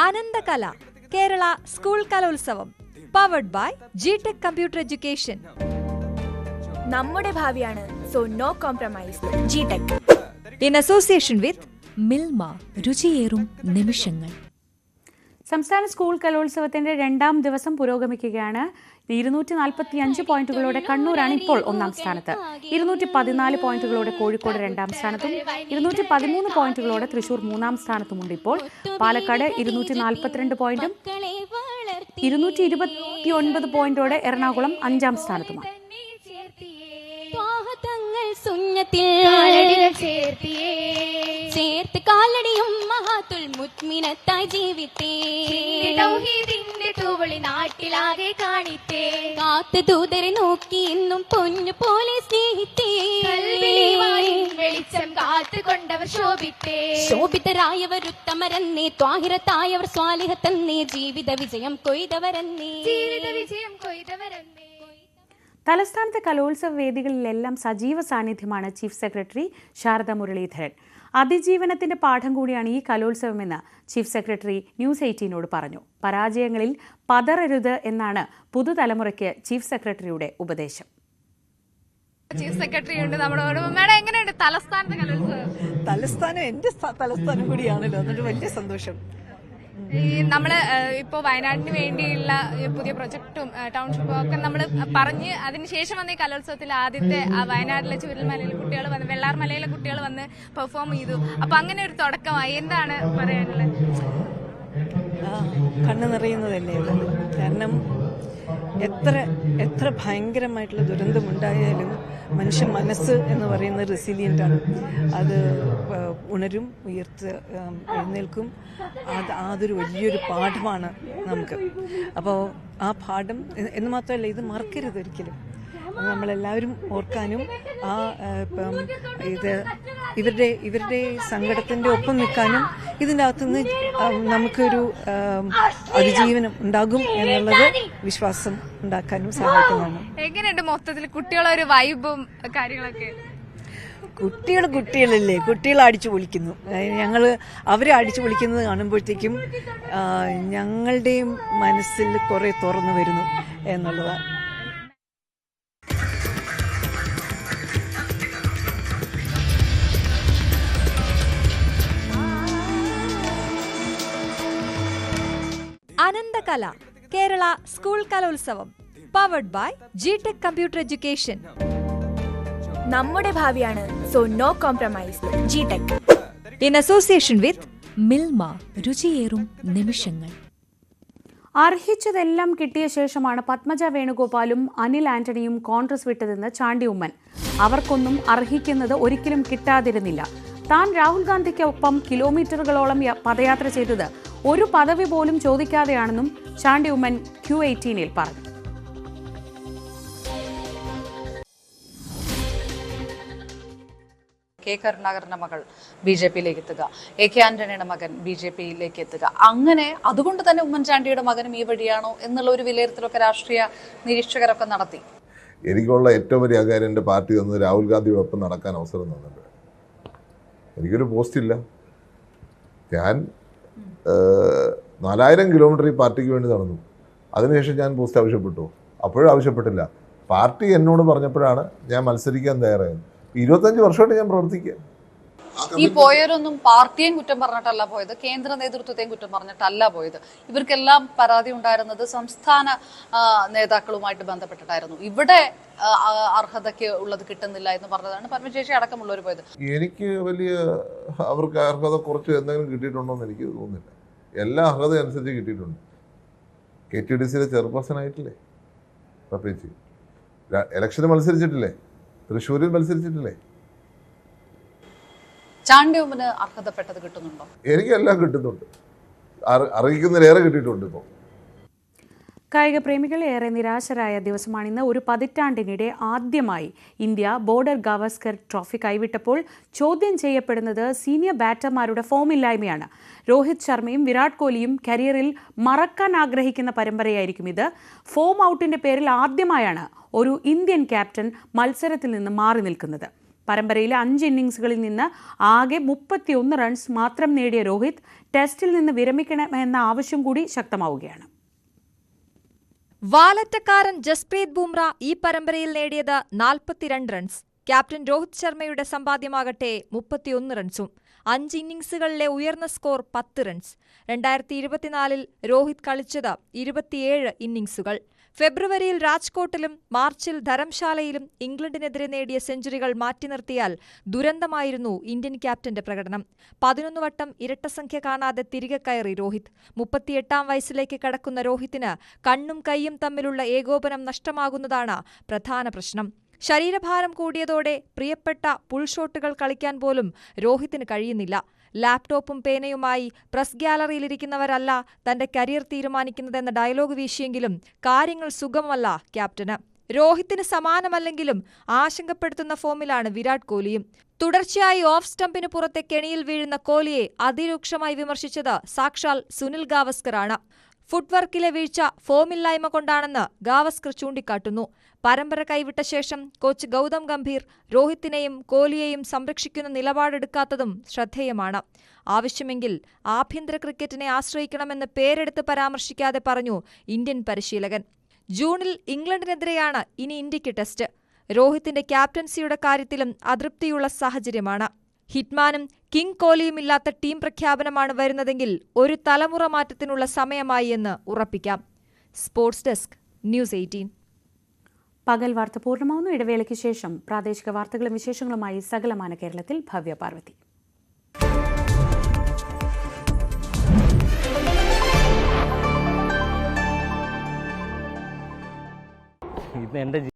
Ananthakala Kerala school Kalolsavam powered by GTech computer education. നമ്മുടെ ഭാവിയാണ്, so no compromise. GTech in association with Milma, രുചിയേറും നിമിഷങ്ങൾ. സംസ്ഥാന സ്കൂൾ കലോത്സവത്തിന്റെ 2ാം ദിവസം പുരോഗമിക്കുകയാണ്. 245 പോയിന്റുകളോടെ കണ്ണൂരാണ് ഇപ്പോൾ 1ാം സ്ഥാനത്ത്. 214 പോയിന്റുകളോടെ കോഴിക്കോട് 2ാം സ്ഥാനത്തും 213 പോയിന്റുകളോടെ തൃശൂർ 3ാം സ്ഥാനത്തുമുണ്ട്. ഇപ്പോൾ പാലക്കാട് 242 പോയിന്റും 229 പോയിന്റോടെ എറണാകുളം 5ാം സ്ഥാനത്തുമാണ്. ചേർത്ത് കാലടിയും മഹാത്തുൽ മുത്മിനത്തായി ജീവിത്തേ, തൗഹീദിന്റെ തൂവളി നാട്ടിലാകെ കാണിത്തേ, കാത്ത് ദൂതരെ നോക്കി എന്നും പൊന്നു പോലെ സ്നേഹിത്തേ, വെളിച്ചം കാത്തു കൊണ്ടവർ ശോഭിത്തേ, ശോഭിതരായവർ ഉത്തമരന്നേ, ത്വാഹിറത്തായവർ സ്വാലിഹത്തന്നേ, ജീവിത വിജയം കൊയ്തവരന്നേ, ജീവിത വിജയം കൊയ്തവരന്നേ. തലസ്ഥാനത്തെ കലോത്സവ വേദികളിലെല്ലാം സജീവ സാന്നിധ്യമാണ് ചീഫ് സെക്രട്ടറി ശാരദ മുരളീധരൻ. അതിജീവനത്തിന്റെ പാഠം കൂടിയാണ് ഈ കലോത്സവമെന്ന് ചീഫ് സെക്രട്ടറി ന്യൂസ് 18നോട് പറഞ്ഞു. പരാജയങ്ങളിൽ പതറരുത് എന്നാണ് പുതുതലമുറയ്ക്ക് ചീഫ് സെക്രട്ടറിയുടെ ഉപദേശം. ചീഫ് സെക്രട്ടറി ഉണ്ട് നമ്മളോട്. മേഡം, എങ്ങനെയുണ്ട് തലസ്ഥാനത്തെ കലോത്സവം? തലസ്ഥാനം എന്റെ തലസ്ഥാനം കൂടിയാണല്ലോ, എന്നിട്ട് വലിയ സന്തോഷം. നമ്മള് ഇപ്പോ വയനാടിന് വേണ്ടിയുള്ള പുതിയ പ്രൊജക്ടും ടൗൺഷിപ്പും ഒക്കെ നമ്മൾ പറഞ്ഞ് അതിനുശേഷം വന്ന ഈ കലോത്സവത്തിൽ ആദ്യത്തെ വയനാട്ടിലെ ചൂരൽമലയിലെ കുട്ടികൾ വന്ന്, വെള്ളാർമലയിലെ കുട്ടികൾ വന്ന് പെർഫോം ചെയ്തു. അപ്പൊ അങ്ങനെ ഒരു തുടക്കമായി. എന്താണ് പറയാനുള്ളത്? കണ്ണു നിറയുന്നതല്ലേ ഉള്ളത്. കാരണം എത്ര ഭയങ്കരമായിട്ടുള്ള ദുരന്തമുണ്ടായാലും മനുഷ്യ മനസ്സ് എന്ന് പറയുന്നത് റെസിലിയൻ്റ് ആണ്. അത് ഉണരും, എഴുന്നേൽക്കും. അതൊരു വലിയൊരു പാഠമാണ് നമുക്ക്. അപ്പോൾ ആ പാഠം എന്ന് മാത്രമല്ല, ഇത് മറക്കരുത് ഒരിക്കലും. നമ്മളെല്ലാവരും ഓർക്കാനും ഇപ്പം ഇവരുടെ സങ്കടത്തിൻ്റെ ഒപ്പം നിൽക്കാനും ഇതിൻ്റെ അകത്തുനിന്ന് നമുക്കൊരു അതിജീവനം ഉണ്ടാകും എന്നുള്ളത് വിശ്വാസം ഉണ്ടാക്കാനും സഹായിക്കുന്നതാണ്. എങ്ങനെയുണ്ട് മൊത്തത്തിൽ കുട്ടികളെ ഒരു വൈബും കാര്യങ്ങളൊക്കെ? കുട്ടികളല്ലേ, കുട്ടികൾ അടിച്ചു പൊളിക്കുന്നു. അവരെ അടിച്ചു പൊളിക്കുന്നത് കാണുമ്പോഴത്തേക്കും ഞങ്ങളുടെയും മനസ്സിൽ കുറെ തുറന്നു വരുന്നു എന്നുള്ളതാണ്. Ananthakala Kerala school Kalolsavam powered by ജിടെക് കമ്പ്യൂട്ടർ എഡ്യൂക്കേഷൻ. നമ്മുടെ ഭാവിയാണ്, സോ നോ കോംപ്രമൈസ്. ജിടെക് ഇൻ അസോസിയേഷൻ വിത്ത് മിൽമ, രുചിയേറും നിമിഷങ്ങൾ. അർഹിച്ചതെല്ലാം കിട്ടിയ ശേഷമാണ് പത്മജ വേണുഗോപാലും അനിൽ ആന്റണിയും കോൺഗ്രസ് വിട്ടതെന്ന് ചാണ്ടി ഉമ്മൻ. അവർക്കൊന്നും അർഹിക്കുന്നത് ഒരിക്കലും കിട്ടാതിരുന്നില്ല. താൻ രാഹുൽ ഗാന്ധിക്കൊപ്പം കിലോമീറ്ററുകളോളം പദയാത്ര ചെയ്തത് ഒരു പദവി പോലും ചോദിക്കാതെയാണെന്നും ചാണ്ടി ഉമ്മൻ Q18 പറഞ്ഞു. കെ കരുണാകരന്റെ മകൾ BJP-യിലേക്ക് എത്തുക, AK ആന്റണിയുടെ മകൻ BJP-യിലേക്ക് എത്തുക, അങ്ങനെ അതുകൊണ്ട് തന്നെ ഉമ്മൻചാണ്ടിയുടെ മകനും ഈ വഴിയാണോ എന്നുള്ള ഒരു വിലയിരുത്തലൊക്കെ രാഷ്ട്രീയ നിരീക്ഷകരൊക്കെ നടത്തി. എനിക്കുള്ള ഏറ്റവും വലിയ അകാര്യം എൻ്റെ പാർട്ടി തന്നത് രാഹുൽ ഗാന്ധിയോടൊപ്പം നടക്കാൻ അവസരം തന്നിട്ടുണ്ട്. എനിക്കൊരു പോസ്റ്റില്ല. ഞാൻ 4000 കിലോമീറ്റർ ഈ പാർട്ടിക്ക് വേണ്ടി നടന്നു. അതിനുശേഷം ഞാൻ പോസ്റ്റ് ആവശ്യപ്പെട്ടു? അപ്പോഴും ആവശ്യപ്പെട്ടില്ല. പാർട്ടി എന്നോട് പറഞ്ഞപ്പോഴാണ് ഞാൻ മത്സരിക്കാൻ തയ്യാറായത്. 25 വർഷമായിട്ട് ഞാൻ പ്രവർത്തിക്കുക. ഈ പോയവരൊന്നും പാർട്ടിയെയും കുറ്റം പറഞ്ഞിട്ടല്ല പോയത്, കേന്ദ്ര നേതൃത്വത്തെയും കുറ്റം പറഞ്ഞിട്ടല്ല പോയത്. ഇവർക്കെല്ലാം പരാതി ഉണ്ടായിരുന്നത് സംസ്ഥാന നേതാക്കളുമായിട്ട് ബന്ധപ്പെട്ടിട്ടായിരുന്നു. ഇവിടെ അർഹതയ്ക്ക് ഉള്ളത് കിട്ടുന്നില്ല എന്ന് പറഞ്ഞതാണ് പരമശേഷി അടക്കമുള്ളവർ പോയത്. എനിക്ക് വലിയ അവർക്ക് അർഹത കുറച്ച് എന്തെങ്കിലും കിട്ടിയിട്ടുണ്ടോ എന്ന് എനിക്ക് തോന്നുന്നില്ല. എല്ലാ അർഹത അനുസരിച്ച് കിട്ടിയിട്ടുണ്ട്. KTDCയിലെ ചെയർപേഴ്സൺ ആയിട്ടില്ലേ പപ്പേച്ചി? ഇലക്ഷന് മത്സരിച്ചിട്ടില്ലേ? തൃശ്ശൂരിൽ മത്സരിച്ചിട്ടില്ലേ? ചാണ്ടിയുമ്മന് അർഹതപ്പെട്ടത് കിട്ടുന്നുണ്ടോ? എനിക്കെല്ലാം കിട്ടുന്നുണ്ട്. അറിയിക്കുന്നതിലേറെ കിട്ടിയിട്ടുണ്ട്. ഇപ്പോൾ കായിക പ്രേമികൾ ഏറെ നിരാശരായ ദിവസമാണിന്ന്. ഒരു പതിറ്റാണ്ടിനിടെ ആദ്യമായി ഇന്ത്യ ബോർഡർ ഗവാസ്കർ ട്രോഫി കൈവിട്ടപ്പോൾ ചോദ്യം ചെയ്യപ്പെടുന്നത് സീനിയർ ബാറ്റർമാരുടെ ഫോമില്ലായ്മയാണ്. രോഹിത് ശർമ്മയും വിരാട് കോഹ്ലിയും കരിയറിൽ മറക്കാൻ ആഗ്രഹിക്കുന്ന പരമ്പരയായിരിക്കും ഇത്. ഫോം ഔട്ടിന്റെ പേരിൽ ആദ്യമായാണ് ഒരു ഇന്ത്യൻ ക്യാപ്റ്റൻ മത്സരത്തിൽ നിന്ന് മാറി നിൽക്കുന്നത്. പരമ്പരയിലെ 5 ഇന്നിംഗ്സുകളിൽ നിന്ന് ആകെ 31 റൺസ് മാത്രം നേടിയ രോഹിത് ടെസ്റ്റിൽ നിന്ന് വിരമിക്കണമെന്ന ആവശ്യം കൂടി ശക്തമാവുകയാണ്. വാലറ്റക്കാരൻ ജസ്പ്രീത് ബുംറ ഈ പരമ്പരയിൽ നേടിയത് 42 റൺസ്. ക്യാപ്റ്റൻ രോഹിത് ശർമ്മയുടെ സമ്പാദ്യമാകട്ടെ 31 റൺസും. 5 ഇന്നിംഗ്സുകളിലെ ഉയർന്ന സ്കോർ 10 റൺസ്. 2024 രോഹിത് കളിച്ചത് 27 ഇന്നിംഗ്സുകൾ. ഫെബ്രുവരിയിൽ രാജ്കോട്ടിലും മാർച്ചിൽ ധരംശാലയിലും ഇംഗ്ലണ്ടിനെതിരെ നേടിയ സെഞ്ചുറികൾ മാറ്റി നിർത്തിയാൽ ദുരന്തമായിരുന്നു ഇന്ത്യൻ ക്യാപ്റ്റന്റെ പ്രകടനം. 11 വട്ടം ഇരട്ടസംഖ്യ കാണാതെ തിരികെ കയറി രോഹിത്. 38-ാം വയസ്സിലേക്ക് കടക്കുന്ന രോഹിത്തിന് കണ്ണും കൈയും തമ്മിലുള്ള ഏകോപനം നഷ്ടമാകുന്നതാണ് പ്രധാന പ്രശ്നം. ശരീരഭാരം കൂടിയതോടെ പ്രിയപ്പെട്ട പുൾ ഷോട്ടുകൾ കളിക്കാൻ പോലും രോഹിത്തിന് കഴിയുന്നില്ല. ലാപ്ടോപ്പും പേനയുമായി പ്രസ് ഗ്യാലറിയിലിരിക്കുന്നവരല്ല തന്റെ കരിയർ തീരുമാനിക്കുന്നതെന്ന ഡയലോഗ് വീശിയെങ്കിലും കാര്യങ്ങൾ സുഗമമല്ല ക്യാപ്റ്റന്. രോഹിത്തിന് സമാനമല്ലെങ്കിലും ആശങ്കപ്പെടുത്തുന്ന ഫോമിലാണ് വിരാട് കോഹ്ലിയും. തുടർച്ചയായി ഓഫ് സ്റ്റംപിന് പുറത്തെ കെണിയിൽ വീഴുന്ന കോഹ്ലിയെ അതിരൂക്ഷമായി വിമർശിച്ചത് സാക്ഷാൽ സുനിൽ ഗാവസ്കറാണ്. ഫുട്വർക്കിലെ വീഴ്ച ഫോമില്ലായ്മ കൊണ്ടാണെന്ന് ഗാവസ്കർ ചൂണ്ടിക്കാട്ടുന്നു. പരമ്പര കൈവിട്ട ശേഷം കോച്ച് ഗൗതം ഗംഭീർ രോഹിത്തിനെയും കോഹ്ലിയെയും സംരക്ഷിക്കുന്ന നിലപാടെടുക്കാത്തതും ശ്രദ്ധേയമാണ്. ആവശ്യമെങ്കിൽ ആഭ്യന്തര ക്രിക്കറ്റിനെ ആശ്രയിക്കണമെന്ന് പേരെടുത്ത് പരാമർശിക്കാതെ പറഞ്ഞു ഇന്ത്യൻ പരിശീലകൻ. ജൂണിൽ ഇംഗ്ലണ്ടിനെതിരെയാണ് ഇനി ഇന്ത്യക്ക് ടെസ്റ്റ്. രോഹിത്തിന്റെ ക്യാപ്റ്റൻസിയുടെ കാര്യത്തിലും അതൃപ്തിയുള്ള സാഹചര്യമാണ്. ഹിറ്റ്മാനും കിങ് കോഹ്ലിയുമില്ലാത്ത ടീം പ്രഖ്യാപനമാണ് വരുന്നതെങ്കിൽ ഒരു തലമുറ മാറ്റത്തിനുള്ള സമയമായി എന്ന് ഉറപ്പിക്കാം. Sports desk, news 18. പകൽ വാർത്ത പൂർണ്ണമാവുന്നു. ഇടവേളയ്ക്ക് ശേഷം പ്രാദേശിക വാർത്തകളും വിശേഷങ്ങളുമായി സകലമാന കേരളത്തിൽ ഭവ്യ പാർവതി. ഇത് എൻ്റെ